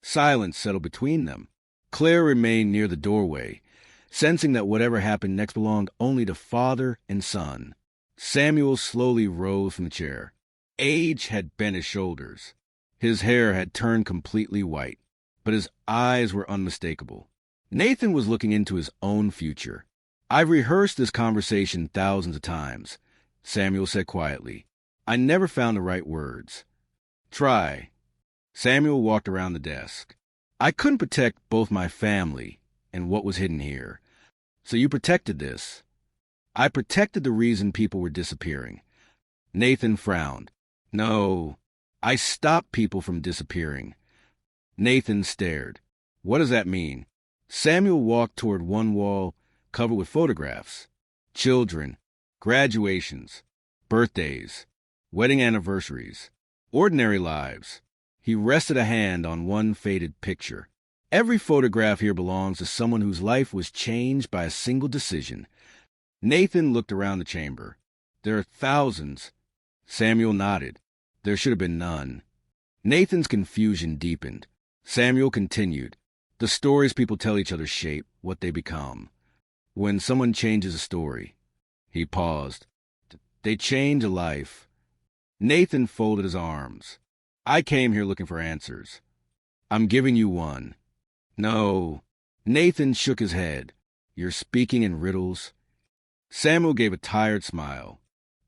Silence settled between them. Claire remained near the doorway, sensing that whatever happened next belonged only to father and son. Samuel slowly rose from the chair. Age had bent his shoulders. His hair had turned completely white, but his eyes were unmistakable. Nathan was looking into his own future. I've rehearsed this conversation thousands of times, Samuel said quietly. I never found the right words. Try. Samuel walked around the desk. I couldn't protect both my family and what was hidden here. So you protected this. I protected the reason people were disappearing. Nathan frowned. No, I stopped people from disappearing. Nathan stared. What does that mean? Samuel walked toward one wall covered with photographs. Children, graduations, birthdays, wedding anniversaries, ordinary lives. He rested a hand on one faded picture. Every photograph here belongs to someone whose life was changed by a single decision. Nathan looked around the chamber. There are thousands. Samuel nodded. There should have been none. Nathan's confusion deepened. Samuel continued. The stories people tell each other shape what they become. When someone changes a story, he paused. They change a life. Nathan folded his arms. I came here looking for answers. I'm giving you one. No. Nathan shook his head. You're speaking in riddles. Samuel gave a tired smile.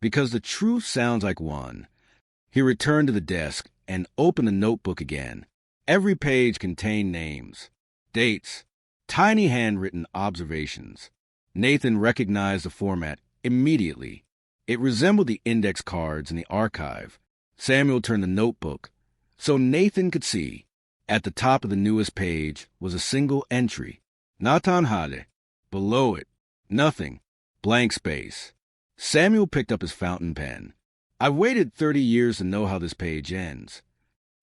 Because the truth sounds like one. He returned to the desk and opened the notebook again. Every page contained names, dates, tiny handwritten observations. Nathan recognized the format immediately. It resembled the index cards in the archive. Samuel turned the notebook so Nathan could see. At the top of the newest page was a single entry. Natan Hade. Below it, nothing. Blank space. Samuel picked up his fountain pen. I've waited 30 years to know how this page ends.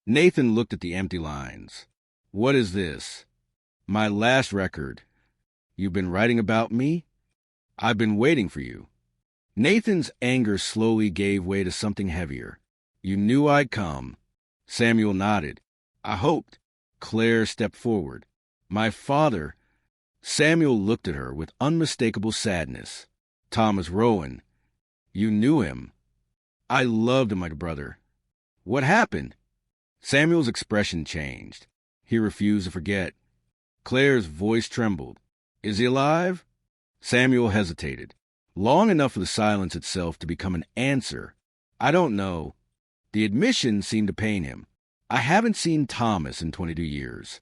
Nathan looked at the empty lines. What is this? My last record. You've been writing about me? I've been waiting for you. Nathan's anger slowly gave way to something heavier. You knew I'd come. Samuel nodded. I hoped. Claire stepped forward. My father. Samuel looked at her with unmistakable sadness. Thomas Rowan. You knew him. I loved him like a brother. What happened? Samuel's expression changed. He refused to forget. Claire's voice trembled. Is he alive? Samuel hesitated, long enough for the silence itself to become an answer. I don't know. The admission seemed to pain him. I haven't seen Thomas in 22 years.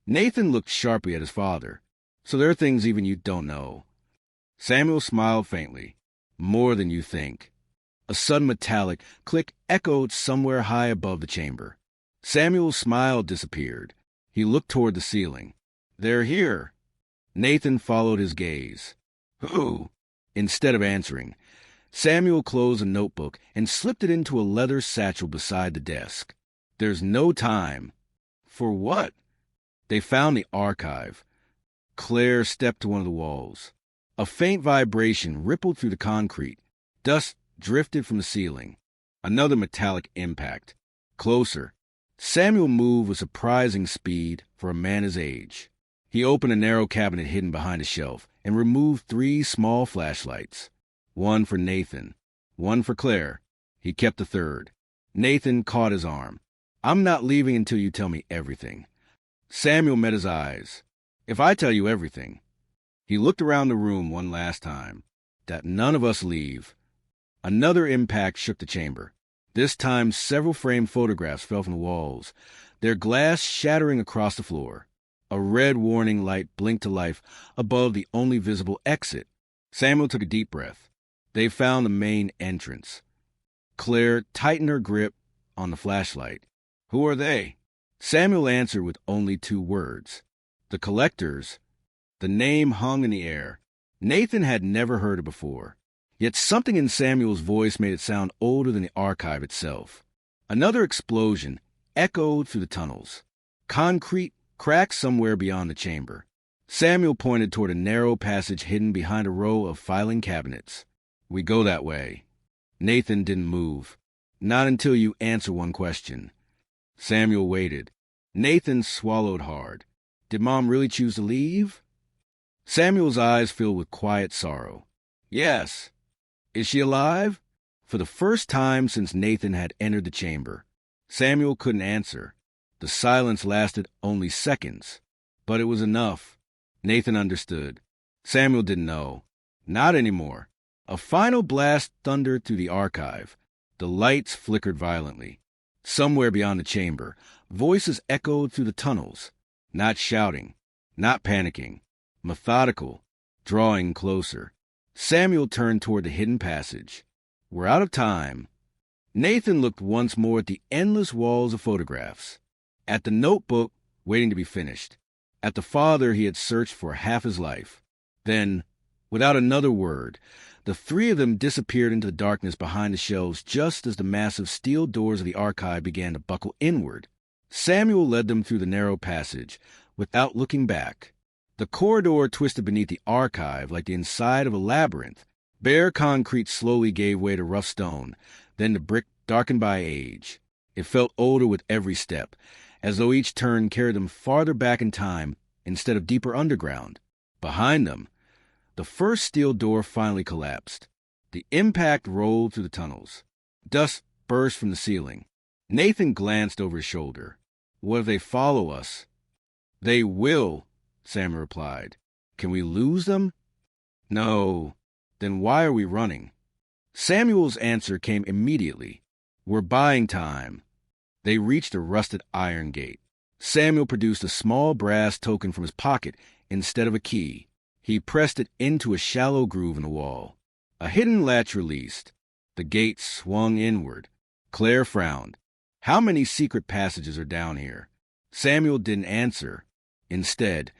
Nathan looked sharply at his father. So there are things even you don't know. Samuel smiled faintly. More than you think. A sudden metallic click echoed somewhere high above the chamber. Samuel's smile disappeared. He looked toward the ceiling. They're here. Nathan followed his gaze. Who? Instead of answering, Samuel closed a notebook and slipped it into a leather satchel beside the desk. There's no time. For what? They found the archive. Claire stepped to one of the walls. A faint vibration rippled through the concrete. Dust drifted from the ceiling. Another metallic impact. Closer. Samuel moved with surprising speed for a man his age. He opened a narrow cabinet hidden behind a shelf and removed 3 small flashlights. One for Nathan. One for Claire. He kept the third. Nathan caught his arm. I'm not leaving until you tell me everything. Samuel met his eyes. If I tell you everything. He looked around the room one last time. That none of us leave. Another impact shook the chamber. This time several framed photographs fell from the walls, their glass shattering across the floor. A red warning light blinked to life above the only visible exit. Samuel took a deep breath. They found the main entrance. Claire tightened her grip on the flashlight. Who are they? Samuel answered with only 2 words. The collectors. The name hung in the air. Nathan had never heard it before. Yet something in Samuel's voice made it sound older than the archive itself. Another explosion echoed through the tunnels. Concrete cracked somewhere beyond the chamber. Samuel pointed toward a narrow passage hidden behind a row of filing cabinets. We go that way. Nathan didn't move. Not until you answer one question. Samuel waited. Nathan swallowed hard. Did Mom really choose to leave? Samuel's eyes filled with quiet sorrow. Yes. Is she alive? For the first time since Nathan had entered the chamber. Samuel couldn't answer. The silence lasted only seconds. But it was enough. Nathan understood. Samuel didn't know. Not anymore. A final blast thundered through the archive. The lights flickered violently. Somewhere beyond the chamber, voices echoed through the tunnels. Not shouting. Not panicking. Methodical. Drawing closer. Samuel turned toward the hidden passage. We're out of time. Nathan looked once more at the endless walls of photographs. At the notebook, waiting to be finished. At the father he had searched for half his life. Then, without another word, the 3 of them disappeared into the darkness behind the shelves just as the massive steel doors of the archive began to buckle inward. Samuel led them through the narrow passage, without looking back. The corridor twisted beneath the archive like the inside of a labyrinth. Bare concrete slowly gave way to rough stone, then to brick darkened by age. It felt older with every step, as though each turn carried them farther back in time instead of deeper underground. Behind them, the first steel door finally collapsed. The impact rolled through the tunnels. Dust burst from the ceiling. Nathan glanced over his shoulder. What if they follow us? They will, Sam replied. Can we lose them? No. Then why are we running? Samuel's answer came immediately. We're buying time. They reached a rusted iron gate. Samuel produced a small brass token from his pocket instead of a key. He pressed it into a shallow groove in the wall. A hidden latch released. The gate swung inward. Claire frowned. How many secret passages are down here? Samuel didn't answer. Instead,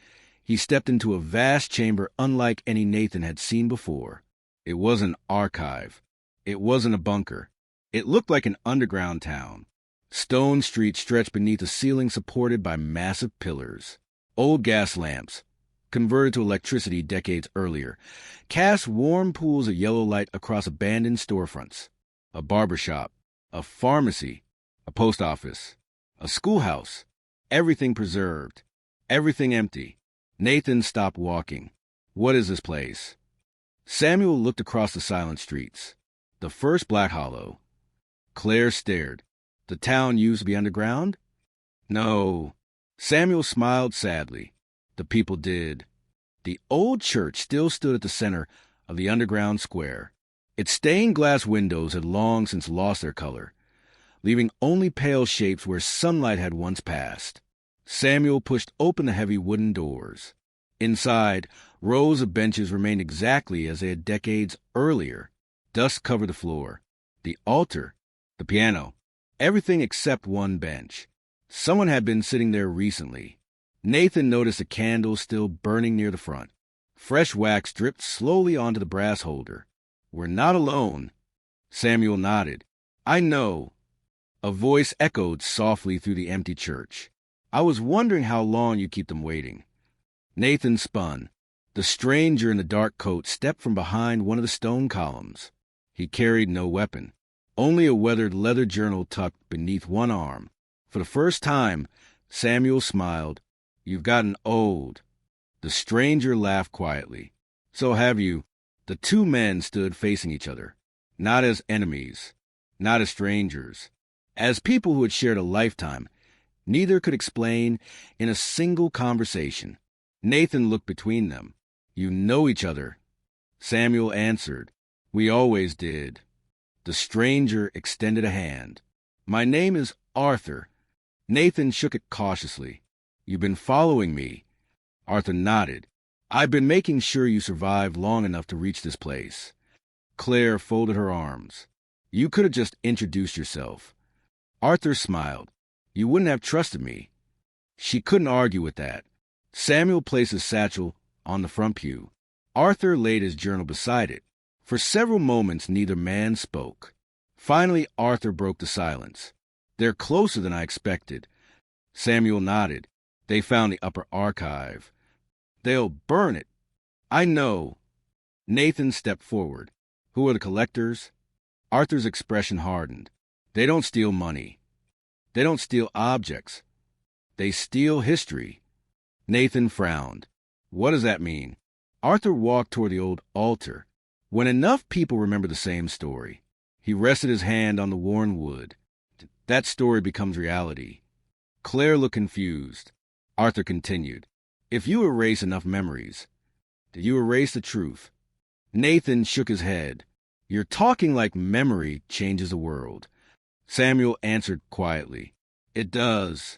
he stepped into a vast chamber unlike any Nathan had seen before. It wasn't an archive. It wasn't a bunker. It looked like an underground town. Stone streets stretched beneath a ceiling supported by massive pillars. Old gas lamps, converted to electricity decades earlier, cast warm pools of yellow light across abandoned storefronts. A barber shop, a pharmacy, a post office, a schoolhouse. Everything preserved, everything empty. Nathan stopped walking. What is this place? Samuel looked across the silent streets. The first Black Hollow. Claire stared. The town used to be underground? No. Samuel smiled sadly. The people did. The old church still stood at the center of the underground square. Its stained glass windows had long since lost their color, leaving only pale shapes where sunlight had once passed. Samuel pushed open the heavy wooden doors. Inside, rows of benches remained exactly as they had decades earlier. Dust covered the floor, the altar, the piano, everything except one bench. Someone had been sitting there recently. Nathan noticed a candle still burning near the front. Fresh wax dripped slowly onto the brass holder. We're not alone. Samuel nodded. I know. A voice echoed softly through the empty church. I was wondering how long you keep them waiting. Nathan spun. The stranger in the dark coat stepped from behind one of the stone columns. He carried no weapon, only a weathered leather journal tucked beneath one arm. For the first time, Samuel smiled. You've gotten old. The stranger laughed quietly. So have you. The two men stood facing each other, not as enemies, not as strangers, as people who had shared a lifetime. Neither could explain in a single conversation. Nathan looked between them. You know each other. Samuel answered. We always did. The stranger extended a hand. My name is Arthur. Nathan shook it cautiously. You've been following me. Arthur nodded. I've been making sure you survived long enough to reach this place. Claire folded her arms. You could have just introduced yourself. Arthur smiled. You wouldn't have trusted me. She couldn't argue with that. Samuel placed his satchel on the front pew. Arthur laid his journal beside it. For several moments, neither man spoke. Finally, Arthur broke the silence. They're closer than I expected. Samuel nodded. They found the upper archive. They'll burn it. I know. Nathan stepped forward. Who are the collectors? Arthur's expression hardened. They don't steal money. They don't steal objects. They steal history. Nathan frowned. What does that mean? Arthur walked toward the old altar. When enough people remember the same story, he rested his hand on the worn wood. That story becomes reality. Claire looked confused. Arthur continued. If you erase enough memories, did you erase the truth? Nathan shook his head. You're talking like memory changes the world. Samuel answered quietly. It does.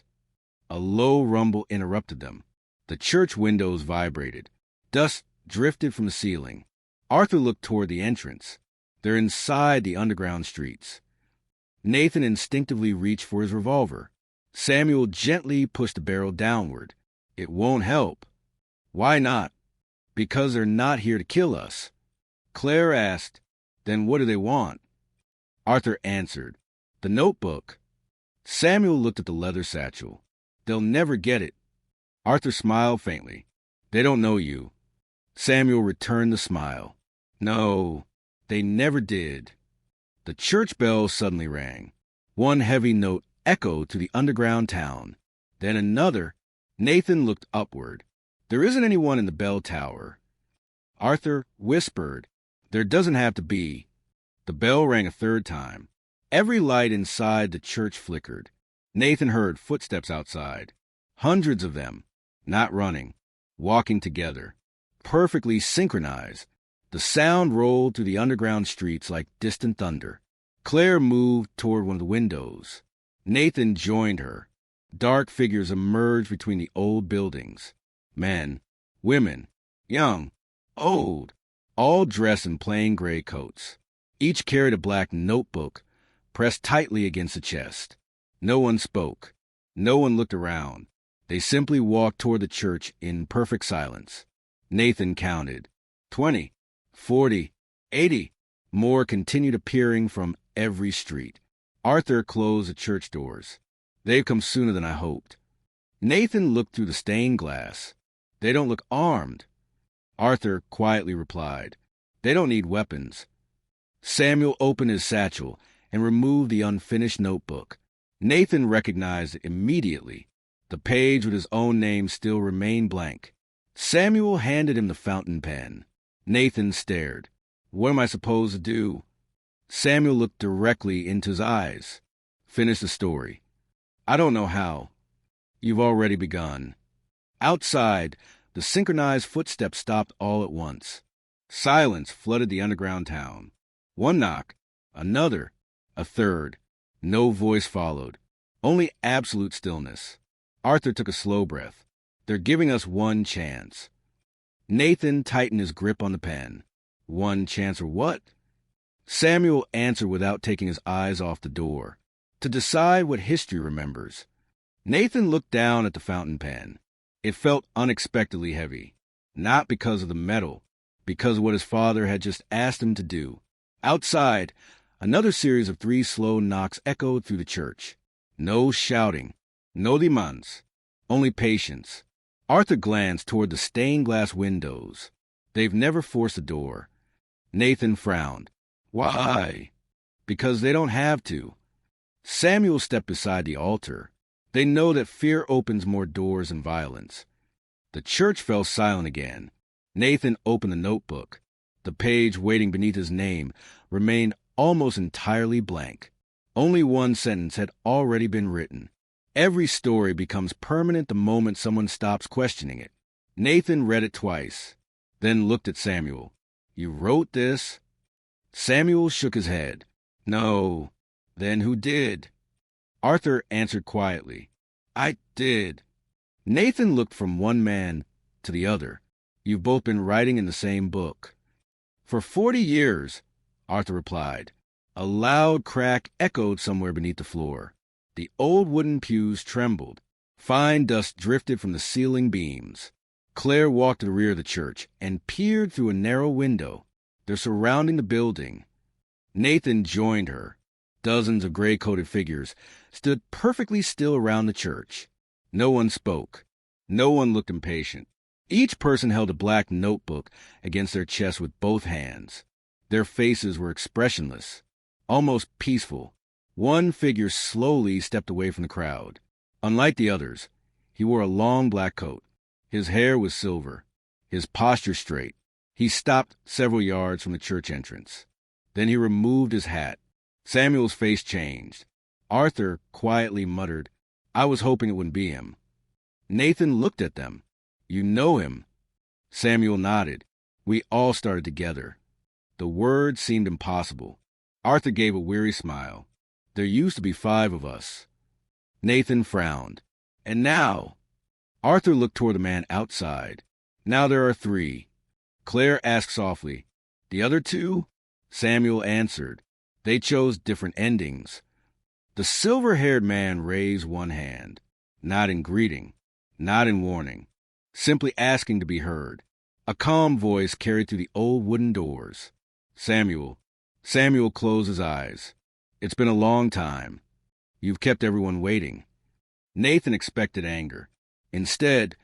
A low rumble interrupted them. The church windows vibrated. Dust drifted from the ceiling. Arthur looked toward the entrance. They're inside the underground streets. Nathan instinctively reached for his revolver. Samuel gently pushed the barrel downward. It won't help. Why not? Because they're not here to kill us. Claire asked, then what do they want? Arthur answered, the notebook. Samuel looked at the leather satchel. They'll never get it. Arthur smiled faintly. They don't know you. Samuel returned the smile. No, they never did. The church bell suddenly rang. One heavy note echoed to the underground town. Then another. Nathan looked upward. There isn't anyone in the bell tower. Arthur whispered, there doesn't have to be. The bell rang a third time. Every light inside the church flickered. Nathan heard footsteps outside. Hundreds of them, not running, walking together, perfectly synchronized. The sound rolled through the underground streets like distant thunder. Claire moved toward one of the windows. Nathan joined her. Dark figures emerged between the old buildings. Men, women, young, old, all dressed in plain gray coats. Each carried a black notebook pressed tightly against the chest. No one spoke. No one looked around. They simply walked toward the church in perfect silence. Nathan counted. 20, 40, 80. More continued appearing from every street. Arthur closed the church doors. They've come sooner than I hoped. Nathan looked through the stained glass. They don't look armed. Arthur quietly replied, they don't need weapons. Samuel opened his satchel and removed the unfinished notebook. Nathan recognized it immediately. The page with his own name still remained blank. Samuel handed him the fountain pen. Nathan stared. What am I supposed to do? Samuel looked directly into his eyes. Finish the story. I don't know how. You've already begun. Outside, the synchronized footsteps stopped all at once. Silence flooded the underground town. One knock, another, a third. No voice followed. Only absolute stillness. Arthur took a slow breath. They're giving us one chance. Nathan tightened his grip on the pen. One chance or what? Samuel answered without taking his eyes off the door. To decide what history remembers. Nathan looked down at the fountain pen. It felt unexpectedly heavy. Not because of the metal, because of what his father had just asked him to do. Outside, another series of 3 slow knocks echoed through the church. No shouting, no demands, only patience. Arthur glanced toward the stained glass windows. They've never forced a door. Nathan frowned. Why? Because they don't have to. Samuel stepped beside the altar. They know that fear opens more doors than violence. The church fell silent again. Nathan opened the notebook. The page waiting beneath his name remained almost entirely blank. Only one sentence had already been written. Every story becomes permanent the moment someone stops questioning it. Nathan read it twice, then looked at Samuel. You wrote this? Samuel shook his head. No. Then who did? Arthur answered quietly. I did. Nathan looked from one man to the other. You've both been writing in the same book. For 40 years, Arthur replied. A loud crack echoed somewhere beneath the floor. The old wooden pews trembled. Fine dust drifted from the ceiling beams. Claire walked to the rear of the church and peered through a narrow window. They're surrounding the building. Nathan joined her. Dozens of gray-coated figures stood perfectly still around the church. No one spoke. No one looked impatient. Each person held a black notebook against their chest with both hands. Their faces were expressionless, almost peaceful. One figure slowly stepped away from the crowd. Unlike the others, he wore a long black coat. His hair was silver, his posture straight. He stopped several yards from the church entrance. Then he removed his hat. Samuel's face changed. Arthur quietly muttered, I was hoping it wouldn't be him. Nathan looked at them. You know him. Samuel nodded. We all started together. The word seemed impossible. Arthur gave a weary smile. There used to be 5 of us. Nathan frowned. And now? Arthur looked toward the man outside. Now there are 3. Claire asked softly, the other 2? Samuel answered. They chose different endings. The silver-haired man raised one hand, not in greeting, not in warning, simply asking to be heard. A calm voice carried through the old wooden doors. Samuel. Samuel closed his eyes. It's been a long time. You've kept everyone waiting. Nathan expected anger. Instead,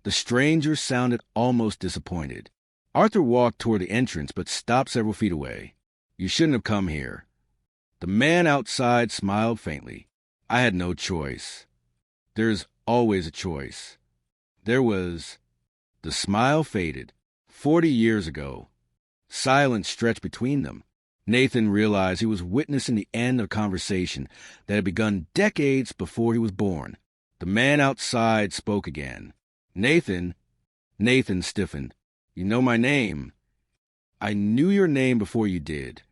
the stranger sounded almost disappointed. Arthur walked toward the entrance but stopped several feet away. You shouldn't have come here. The man outside smiled faintly. I had no choice. There's always a choice. There was. The smile faded. 40 years ago. Silence stretched between them. Nathan realized he was witnessing the end of a conversation that had begun decades before he was born. The man outside spoke again. Nathan stiffened. You know my name. I knew your name before you did.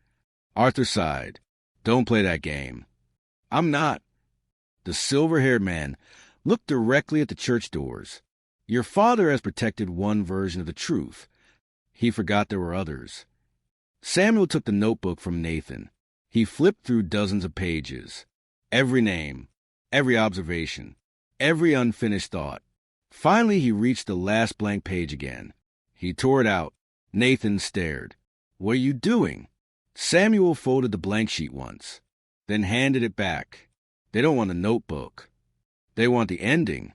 Arthur sighed. Don't play that game. I'm not. The silver-haired man looked directly at the church doors. Your father has protected one version of the truth. He forgot there were others. Samuel took the notebook from Nathan. He flipped through dozens of pages. Every name, every observation, every unfinished thought. Finally, he reached the last blank page again. He tore it out. Nathan stared. What are you doing? Samuel folded the blank sheet once. then handed it back. They don't want the notebook. They want the ending.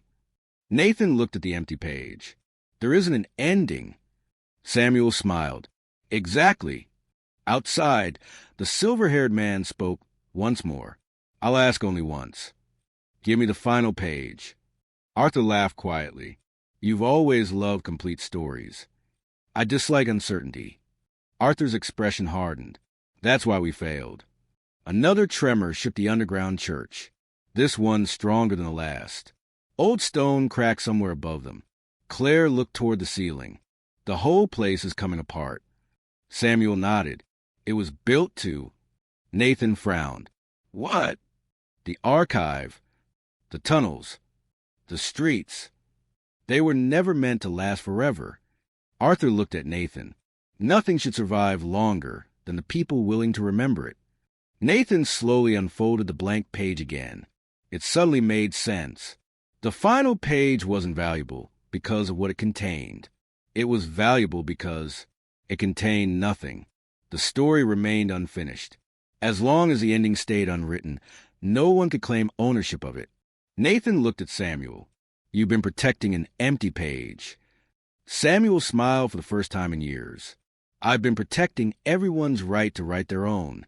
Nathan looked at the empty page. There isn't an ending. Samuel smiled. Exactly. Outside, the silver-haired man spoke once more. I'll ask only once. Give me the final page. Arthur laughed quietly. You've always loved complete stories. I dislike uncertainty. Arthur's expression hardened. That's why we failed. Another tremor shook the underground church. This one stronger than the last. Old stone cracked somewhere above them. Claire looked toward the ceiling. The whole place is coming apart. Samuel nodded. It was built to. Nathan frowned. What? The archive. The tunnels. The streets. They were never meant to last forever. Arthur looked at Nathan. Nothing should survive longer than the people willing to remember it. Nathan slowly unfolded the blank page again. It suddenly made sense. The final page wasn't valuable because of what it contained. It was valuable because it contained nothing. The story remained unfinished. As long as the ending stayed unwritten, no one could claim ownership of it. Nathan looked at Samuel. You've been protecting an empty page. Samuel smiled for the first time in years. I've been protecting everyone's right to write their own.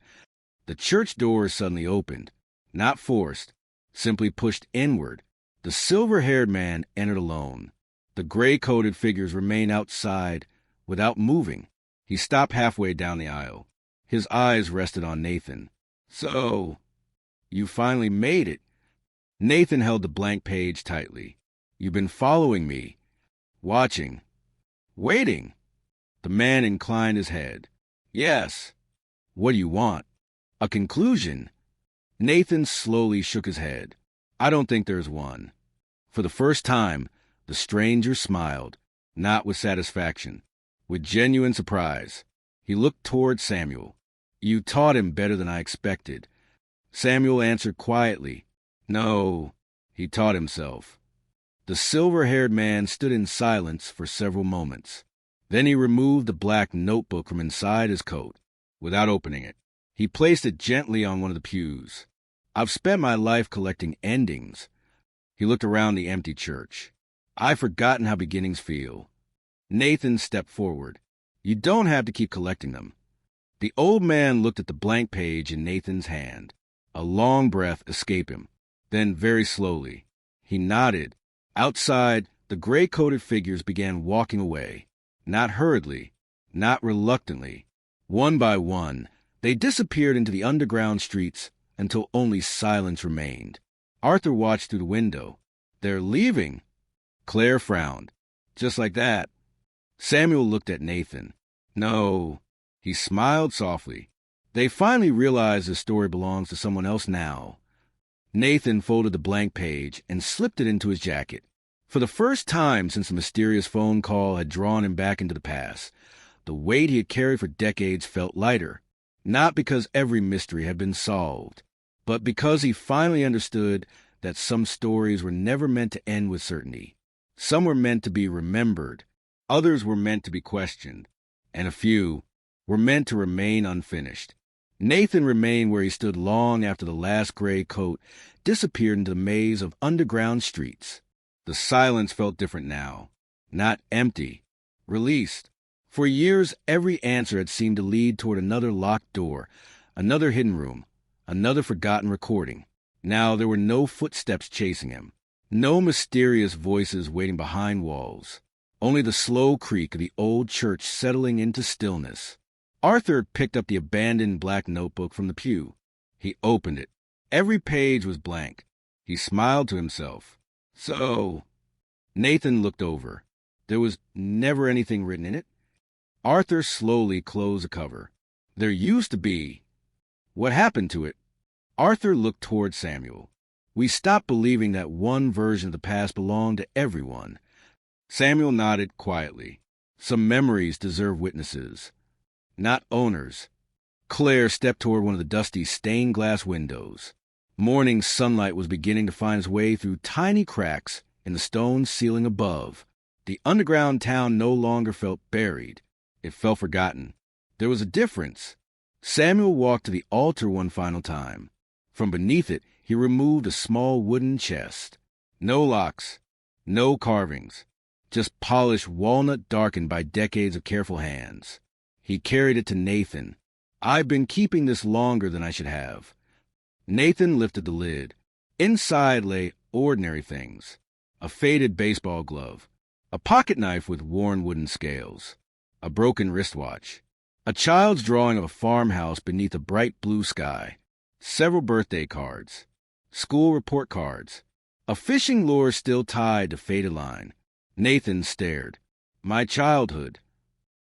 The church doors suddenly opened, not forced, simply pushed inward. The silver-haired man entered alone. The gray-coated figures remained outside without moving. He stopped halfway down the aisle. His eyes rested on Nathan. So, you finally made it. Nathan held the blank page tightly. You've been following me, watching, waiting. The man inclined his head. Yes. What do you want? A conclusion? Nathan slowly shook his head. I don't think there's one. For the first time, the stranger smiled, not with satisfaction, with genuine surprise. He looked toward Samuel. You taught him better than I expected. Samuel answered quietly. No, he taught himself. The silver-haired man stood in silence for several moments. Then he removed the black notebook from inside his coat. Without opening it, he placed it gently on one of the pews. I've spent my life collecting endings. He looked around the empty church. I've forgotten how beginnings feel. Nathan stepped forward. You don't have to keep collecting them. The old man looked at the blank page in Nathan's hand. A long breath escaped him. Then, very slowly, he nodded. Outside, the gray-coated figures began walking away. Not hurriedly, not reluctantly. One by one, they disappeared into the underground streets until only silence remained. Arthur watched through the window. They're leaving. Claire frowned. Just like that. Samuel looked at Nathan. No. He smiled softly. They finally realized the story belongs to someone else now. Nathan folded the blank page and slipped it into his jacket. For the first time since the mysterious phone call had drawn him back into the past, the weight he had carried for decades felt lighter. Not because every mystery had been solved, but because he finally understood that some stories were never meant to end with certainty. Some were meant to be remembered, others were meant to be questioned, and a few were meant to remain unfinished. Nathan remained where he stood long after the last gray coat disappeared into the maze of underground streets. The silence felt different now, not empty, released. For years, every answer had seemed to lead toward another locked door, another hidden room, another forgotten recording. Now there were no footsteps chasing him, no mysterious voices waiting behind walls, only the slow creak of the old church settling into stillness. Arthur picked up the abandoned black notebook from the pew. He opened it. Every page was blank. He smiled to himself. So, Nathan looked over. There was never anything written in it. Arthur slowly closed the cover. There used to be. What happened to it? Arthur looked toward Samuel. We stopped believing that one version of the past belonged to everyone. Samuel nodded quietly. Some memories deserve witnesses, not owners. Claire stepped toward one of the dusty stained glass windows. Morning sunlight was beginning to find its way through tiny cracks in the stone ceiling above. The underground town no longer felt buried. It felt forgotten. There was a difference. Samuel walked to the altar one final time. From beneath it, he removed a small wooden chest. No locks, no carvings, just polished walnut darkened by decades of careful hands. He carried it to Nathan. "I've been keeping this longer than I should have." Nathan lifted the lid. Inside lay ordinary things. A faded baseball glove, a pocket knife with worn wooden scales, a broken wristwatch, a child's drawing of a farmhouse beneath a bright blue sky, several birthday cards, school report cards, a fishing lure still tied to faded line. Nathan stared. "My childhood."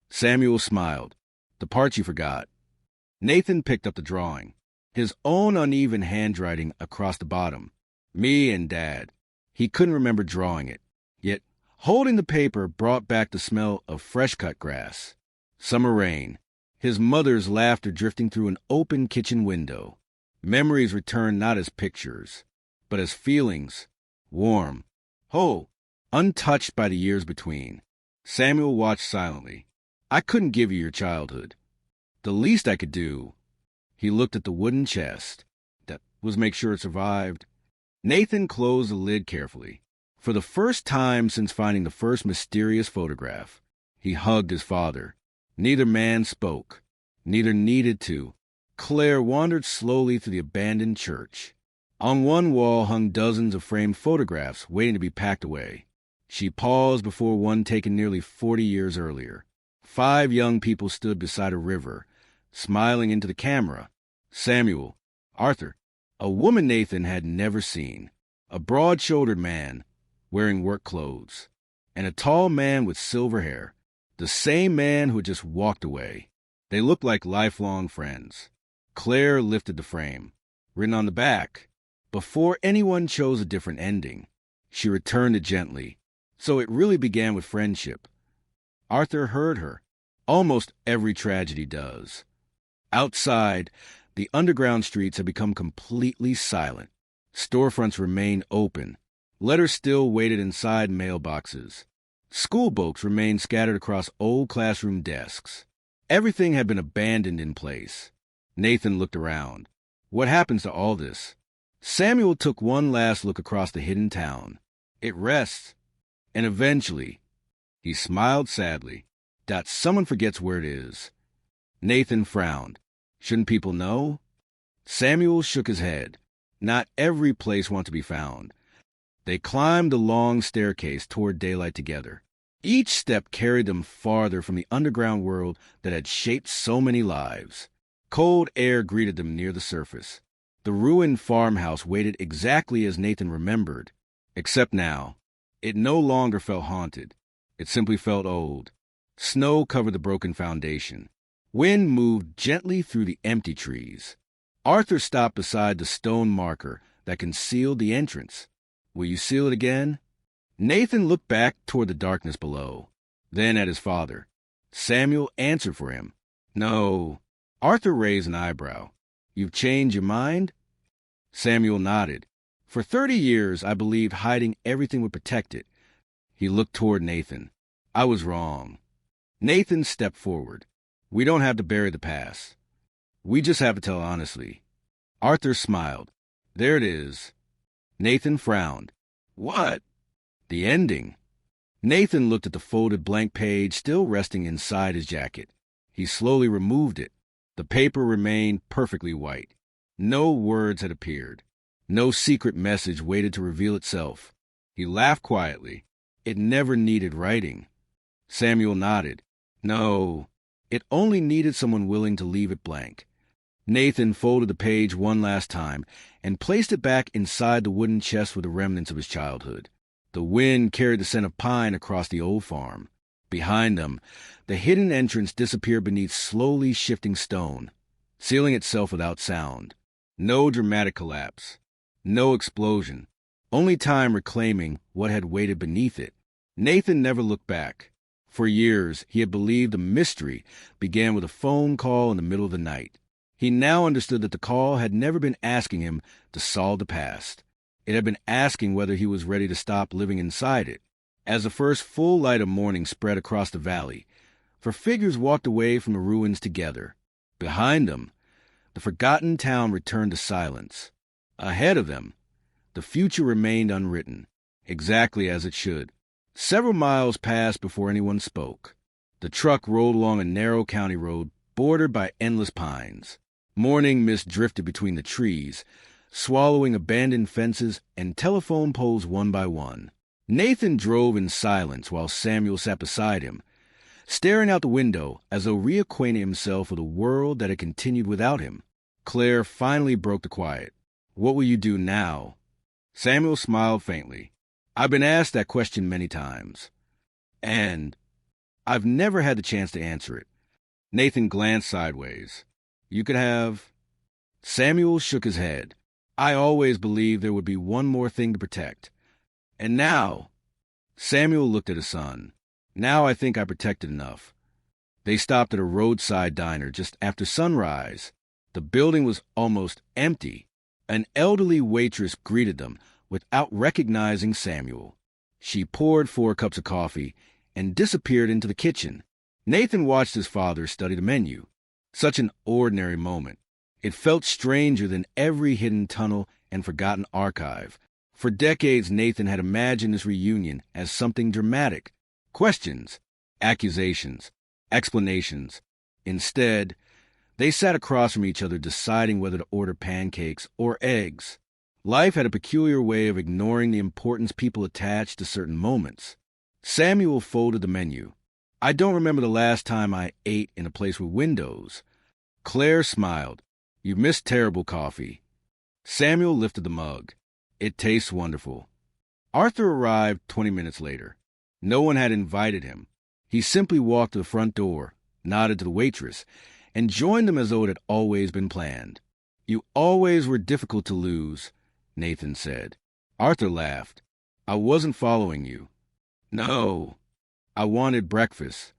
Samuel smiled. "The part you forgot." Nathan picked up the drawing. His own uneven handwriting across the bottom. Me and Dad. He couldn't remember drawing it. Yet, holding the paper brought back the smell of fresh-cut grass. Summer rain. His mother's laughter drifting through an open kitchen window. Memories returned not as pictures, but as feelings. Warm. Whole. Untouched by the years between. Samuel watched silently. "I couldn't give you your childhood. The least I could do..." He looked at the wooden chest. That was make sure it survived. Nathan closed the lid carefully. For the first time since finding the first mysterious photograph, he hugged his father. Neither man spoke. Neither needed to. Claire wandered slowly through the abandoned church. On one wall hung dozens of framed photographs waiting to be packed away. She paused before one taken nearly 40 years earlier. 5 young people stood beside a river, smiling into the camera. Samuel, Arthur, a woman Nathan had never seen, a broad-shouldered man wearing work clothes, and a tall man with silver hair, the same man who had just walked away. They looked like lifelong friends. Claire lifted the frame. Written on the back, "Before anyone chose a different ending." She returned it gently. So it really began with friendship. Arthur heard her. Almost every tragedy does. Outside, the underground streets had become completely silent. Storefronts remained open. Letters still waited inside mailboxes. School books remained scattered across old classroom desks. Everything had been abandoned in place. Nathan looked around. What happens to all this? Samuel took one last look across the hidden town. It rests. And eventually, he smiled sadly. Someone forgets where it is. Nathan frowned. Shouldn't people know? Samuel shook his head. Not every place wants to be found. They climbed the long staircase toward daylight together. Each step carried them farther from the underground world that had shaped so many lives. Cold air greeted them near the surface. The ruined farmhouse waited exactly as Nathan remembered, except now. It no longer felt haunted. It simply felt old. Snow covered the broken foundation. Wind moved gently through the empty trees. Arthur stopped beside the stone marker that concealed the entrance. "Will you seal it again?" Nathan looked back toward the darkness below, then at his father. Samuel answered for him. "No." Arthur raised an eyebrow. "You've changed your mind?" Samuel nodded. "For 30 years, I believed hiding everything would protect it." He looked toward Nathan. "I was wrong." Nathan stepped forward. "We don't have to bury the past. We just have to tell honestly." Arthur smiled. "There it is." Nathan frowned. "What?" "The ending." Nathan looked at the folded blank page still resting inside his jacket. He slowly removed it. The paper remained perfectly white. No words had appeared. No secret message waited to reveal itself. He laughed quietly. It never needed writing. Samuel nodded. No, it only needed someone willing to leave it blank. Nathan folded the page one last time and placed it back inside the wooden chest with the remnants of his childhood. The wind carried the scent of pine across the old farm. Behind them, the hidden entrance disappeared beneath slowly shifting stone, sealing itself without sound. No dramatic collapse. No explosion. Only time reclaiming what had waited beneath it. Nathan never looked back. For years, he had believed the mystery began with a phone call in the middle of the night. He now understood that the call had never been asking him to solve the past. It had been asking whether he was ready to stop living inside it. As the first full light of morning spread across the valley, 4 figures walked away from the ruins together. Behind them, the forgotten town returned to silence. Ahead of them, the future remained unwritten, exactly as it should. Several miles passed before anyone spoke. The truck rolled along a narrow county road bordered by endless pines. Morning mist drifted between the trees, swallowing abandoned fences and telephone poles one by one. Nathan drove in silence while Samuel sat beside him, staring out the window as though reacquainting himself with a world that had continued without him. Claire finally broke the quiet. "What will you do now?" Samuel smiled faintly. "I've been asked that question many times, and I've never had the chance to answer it." Nathan glanced sideways. "You could have—" Samuel shook his head. "I always believed there would be one more thing to protect. And now—" Samuel looked at his son. "Now I think I protected enough." They stopped at a roadside diner just after sunrise. The building was almost empty. An elderly waitress greeted them without recognizing Samuel. She poured 4 cups of coffee and disappeared into the kitchen. Nathan watched his father study the menu. Such an ordinary moment. It felt stranger than every hidden tunnel and forgotten archive. For decades, Nathan had imagined this reunion as something dramatic. Questions, accusations, explanations. Instead, they sat across from each other deciding whether to order pancakes or eggs. Life had a peculiar way of ignoring the importance people attach to certain moments. Samuel folded the menu. "I don't remember the last time I ate in a place with windows." Claire smiled. "You missed terrible coffee." Samuel lifted the mug. "It tastes wonderful." Arthur arrived 20 minutes later. No one had invited him. He simply walked to the front door, nodded to the waitress, and joined them as though it had always been planned. "You always were difficult to lose," Nathan said. Arthur laughed. "I wasn't following you." "No, I wanted breakfast."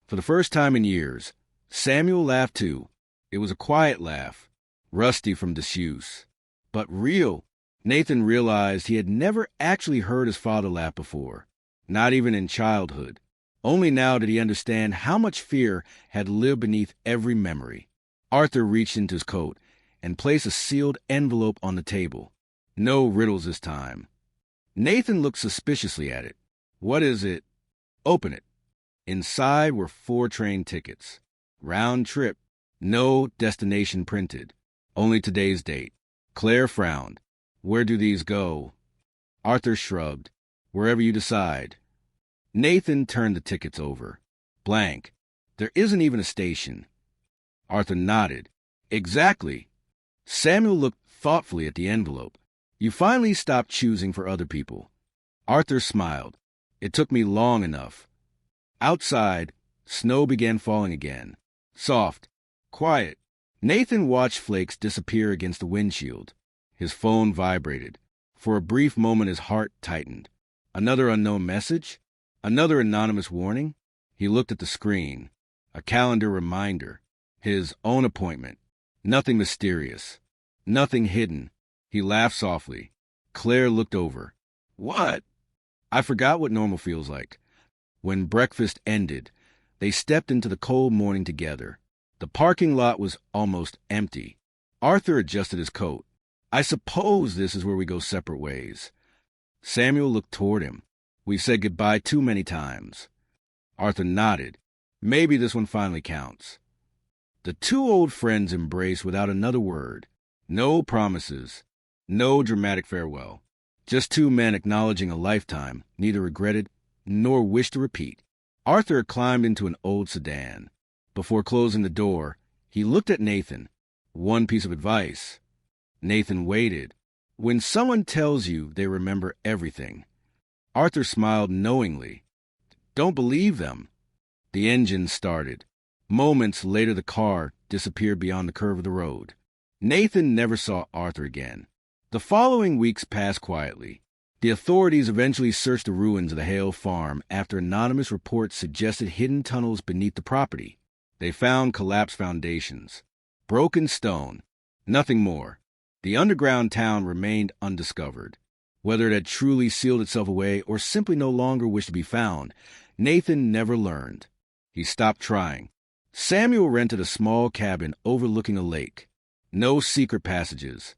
For the first time in years, Samuel laughed too. It was a quiet laugh, rusty from disuse, but real. Nathan realized he had never actually heard his father laugh before, not even in childhood. Only now did he understand how much fear had lived beneath every memory. Arthur reached into his coat and placed a sealed envelope on the table. No riddles this time. Nathan looked suspiciously at it. "What is it?" "Open it." Inside were 4 train tickets. Round trip. No destination printed. Only today's date. Claire frowned. "Where do these go?" Arthur shrugged. "Wherever you decide." Nathan turned the tickets over. Blank. There isn't even a station. Arthur nodded. "Exactly." Samuel looked thoughtfully at the envelope. "You finally stopped choosing for other people." Arthur smiled. "It took me long enough." Outside, snow began falling again. Soft. Quiet. Nathan watched flakes disappear against the windshield. His phone vibrated. For a brief moment his heart tightened. Another unknown message? Another anonymous warning? He looked at the screen. A calendar reminder. His own appointment. Nothing mysterious. Nothing hidden. He laughed softly. Claire looked over. "What?" I forgot what normal feels like. When breakfast ended, they stepped into the cold morning together. The parking lot was almost empty. Arthur adjusted his coat. "I suppose this is where we go separate ways." Samuel looked toward him. "We've said goodbye too many times." Arthur nodded. "Maybe this one finally counts." The 2 old friends embraced without another word. No promises. No dramatic farewell. Just 2 men acknowledging a lifetime neither regretted nor wished to repeat. Arthur climbed into an old sedan. Before closing the door, he looked at Nathan. One piece of advice. Nathan waited. When someone tells you they remember everything. Arthur smiled knowingly. Don't believe them. The engine started. Moments later, the car disappeared beyond the curve of the road. Nathan never saw Arthur again. The following weeks passed quietly. The authorities eventually searched the ruins of the Hale farm after anonymous reports suggested hidden tunnels beneath the property. They found collapsed foundations. Broken stone. Nothing more. The underground town remained undiscovered. Whether it had truly sealed itself away or simply no longer wished to be found, Nathan never learned. He stopped trying. Samuel rented a small cabin overlooking a lake. No secret passages.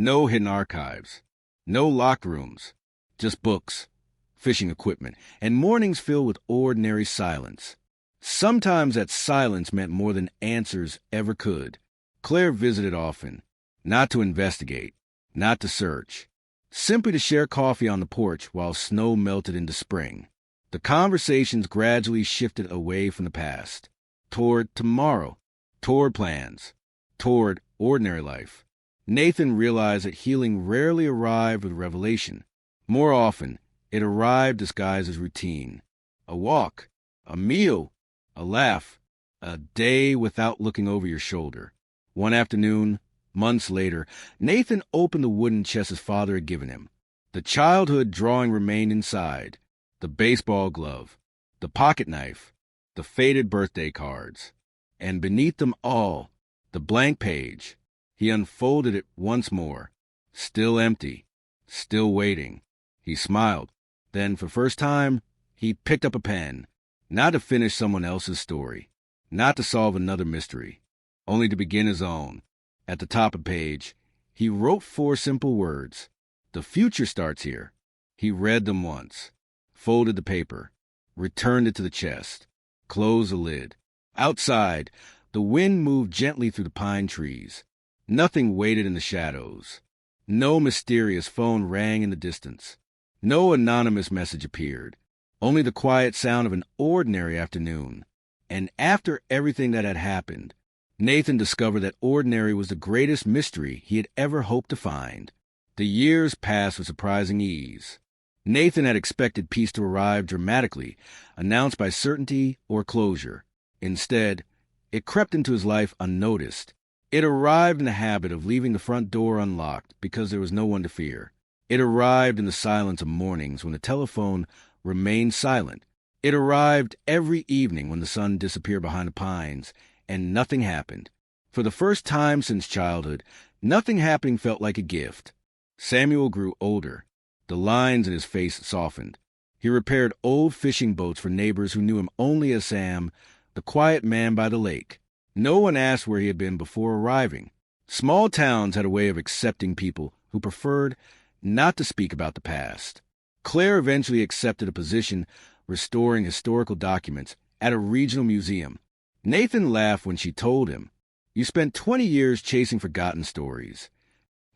No hidden archives. No locked rooms. Just books, fishing equipment, and mornings filled with ordinary silence. Sometimes that silence meant more than answers ever could. Claire visited often, not to investigate, not to search, simply to share coffee on the porch while snow melted into spring. The conversations gradually shifted away from the past, toward tomorrow, toward plans, toward ordinary life. Nathan realized that healing rarely arrived with revelation. More often, it arrived disguised as routine. A walk, a meal, a laugh, a day without looking over your shoulder. One afternoon, months later, Nathan opened the wooden chest his father had given him. The childhood drawing remained inside. The baseball glove, the pocket knife, the faded birthday cards. And beneath them all, the blank page. He unfolded it once more. Still empty, still waiting. He smiled. Then, for the first time, he picked up a pen. Not to finish someone else's story, not to solve another mystery, only to begin his own. At the top of the page, he wrote 4 simple words. The future starts here. He read them once, folded the paper, returned it to the chest, closed the lid. Outside, the wind moved gently through the pine trees. Nothing waited in the shadows. No mysterious phone rang in the distance. No anonymous message appeared. Only the quiet sound of an ordinary afternoon. And after everything that had happened, Nathan discovered that ordinary was the greatest mystery he had ever hoped to find. The years passed with surprising ease. Nathan had expected peace to arrive dramatically, announced by certainty or closure. Instead, it crept into his life unnoticed. It arrived in the habit of leaving the front door unlocked because there was no one to fear. It arrived in the silence of mornings when the telephone remained silent. It arrived every evening when the sun disappeared behind the pines and nothing happened. For the first time since childhood, nothing happening felt like a gift. Samuel grew older. The lines in his face softened. He repaired old fishing boats for neighbors who knew him only as Sam, the quiet man by the lake. No one asked where he had been before arriving. Small towns had a way of accepting people who preferred not to speak about the past. Claire eventually accepted a position restoring historical documents at a regional museum. Nathan laughed when she told him, "You spent 20 years chasing forgotten stories."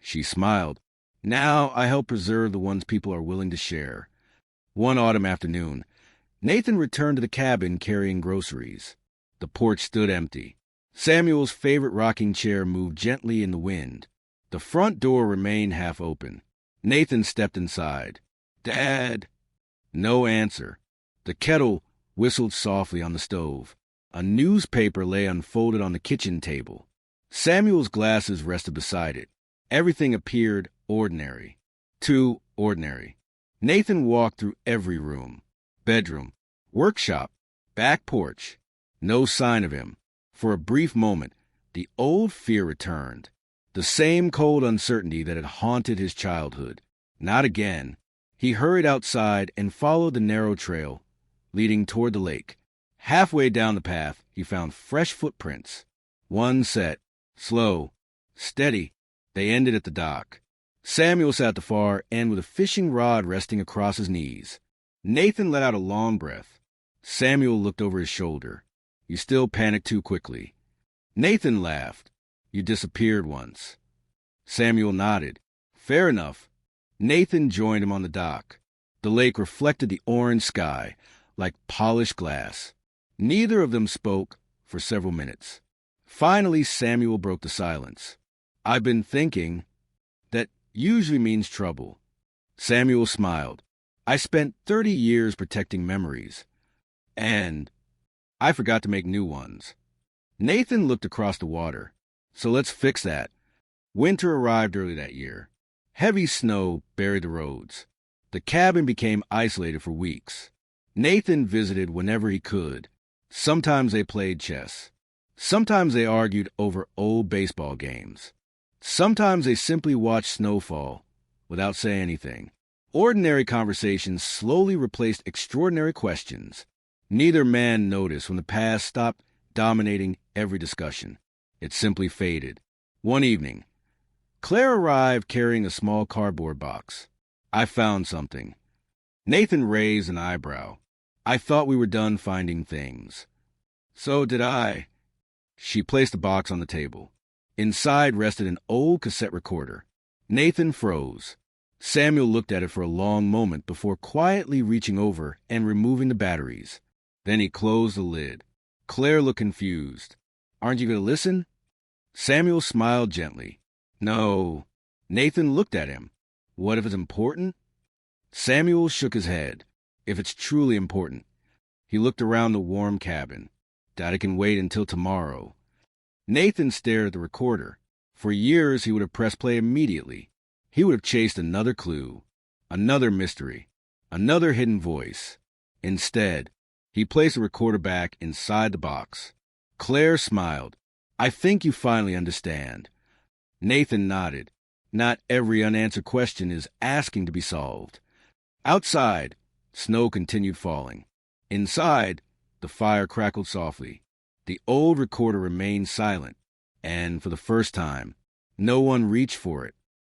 She smiled. "Now I help preserve the ones people are willing to share." One autumn afternoon, Nathan returned to the cabin carrying groceries. The porch stood empty. Samuel's favorite rocking chair moved gently in the wind. The front door remained half open. Nathan stepped inside. "Dad!" No answer. The kettle whistled softly on the stove. A newspaper lay unfolded on the kitchen table. Samuel's glasses rested beside it. Everything appeared ordinary. Too ordinary. Nathan walked through every room. Bedroom, workshop, back porch. No sign of him. For a brief moment, the old fear returned. The same cold uncertainty that had haunted his childhood. Not again. He hurried outside and followed the narrow trail, leading toward the lake. Halfway down the path, he found fresh footprints. One set, slow, steady. They ended at the dock. Samuel sat at the far end with a fishing rod resting across his knees. Nathan let out a long breath. Samuel looked over his shoulder. "You still panicked too quickly." Nathan laughed. "You disappeared once." Samuel nodded. "Fair enough." Nathan joined him on the dock. The lake reflected the orange sky like polished glass. Neither of them spoke for several minutes. Finally, Samuel broke the silence. "I've been thinking that usually means trouble." Samuel smiled. "I spent 30 years protecting memories, and I forgot to make new ones." Nathan looked across the water. "So let's fix that." Winter arrived early that year. Heavy snow buried the roads. The cabin became isolated for weeks. Nathan visited whenever he could. Sometimes they played chess. Sometimes they argued over old baseball games. Sometimes they simply watched snowfall without saying anything. Ordinary conversations slowly replaced extraordinary questions. Neither man noticed when the past stopped dominating every discussion. It simply faded. One evening, Claire arrived carrying a small cardboard box. I found something. Nathan raised an eyebrow. I thought we were done finding things. So did I. She placed the box on the table. Inside rested an old cassette recorder. Nathan froze. Samuel looked at it for a long moment before quietly reaching over and removing the batteries. Then he closed the lid. Claire looked confused. Aren't you going to listen? Samuel smiled gently. No. Nathan looked at him. What if it's important? Samuel shook his head. If it's truly important. He looked around the warm cabin. Doubt it can wait until tomorrow. Nathan stared at the recorder. For years he would have pressed play immediately. He would have chased another clue, another mystery, another hidden voice. Instead, he placed the recorder back inside the box. Claire smiled. I think you finally understand. Nathan nodded. Not every unanswered question is asking to be solved. Outside, snow continued falling. Inside, the fire crackled softly. The old recorder remained silent, and for the first time, no one reached for it.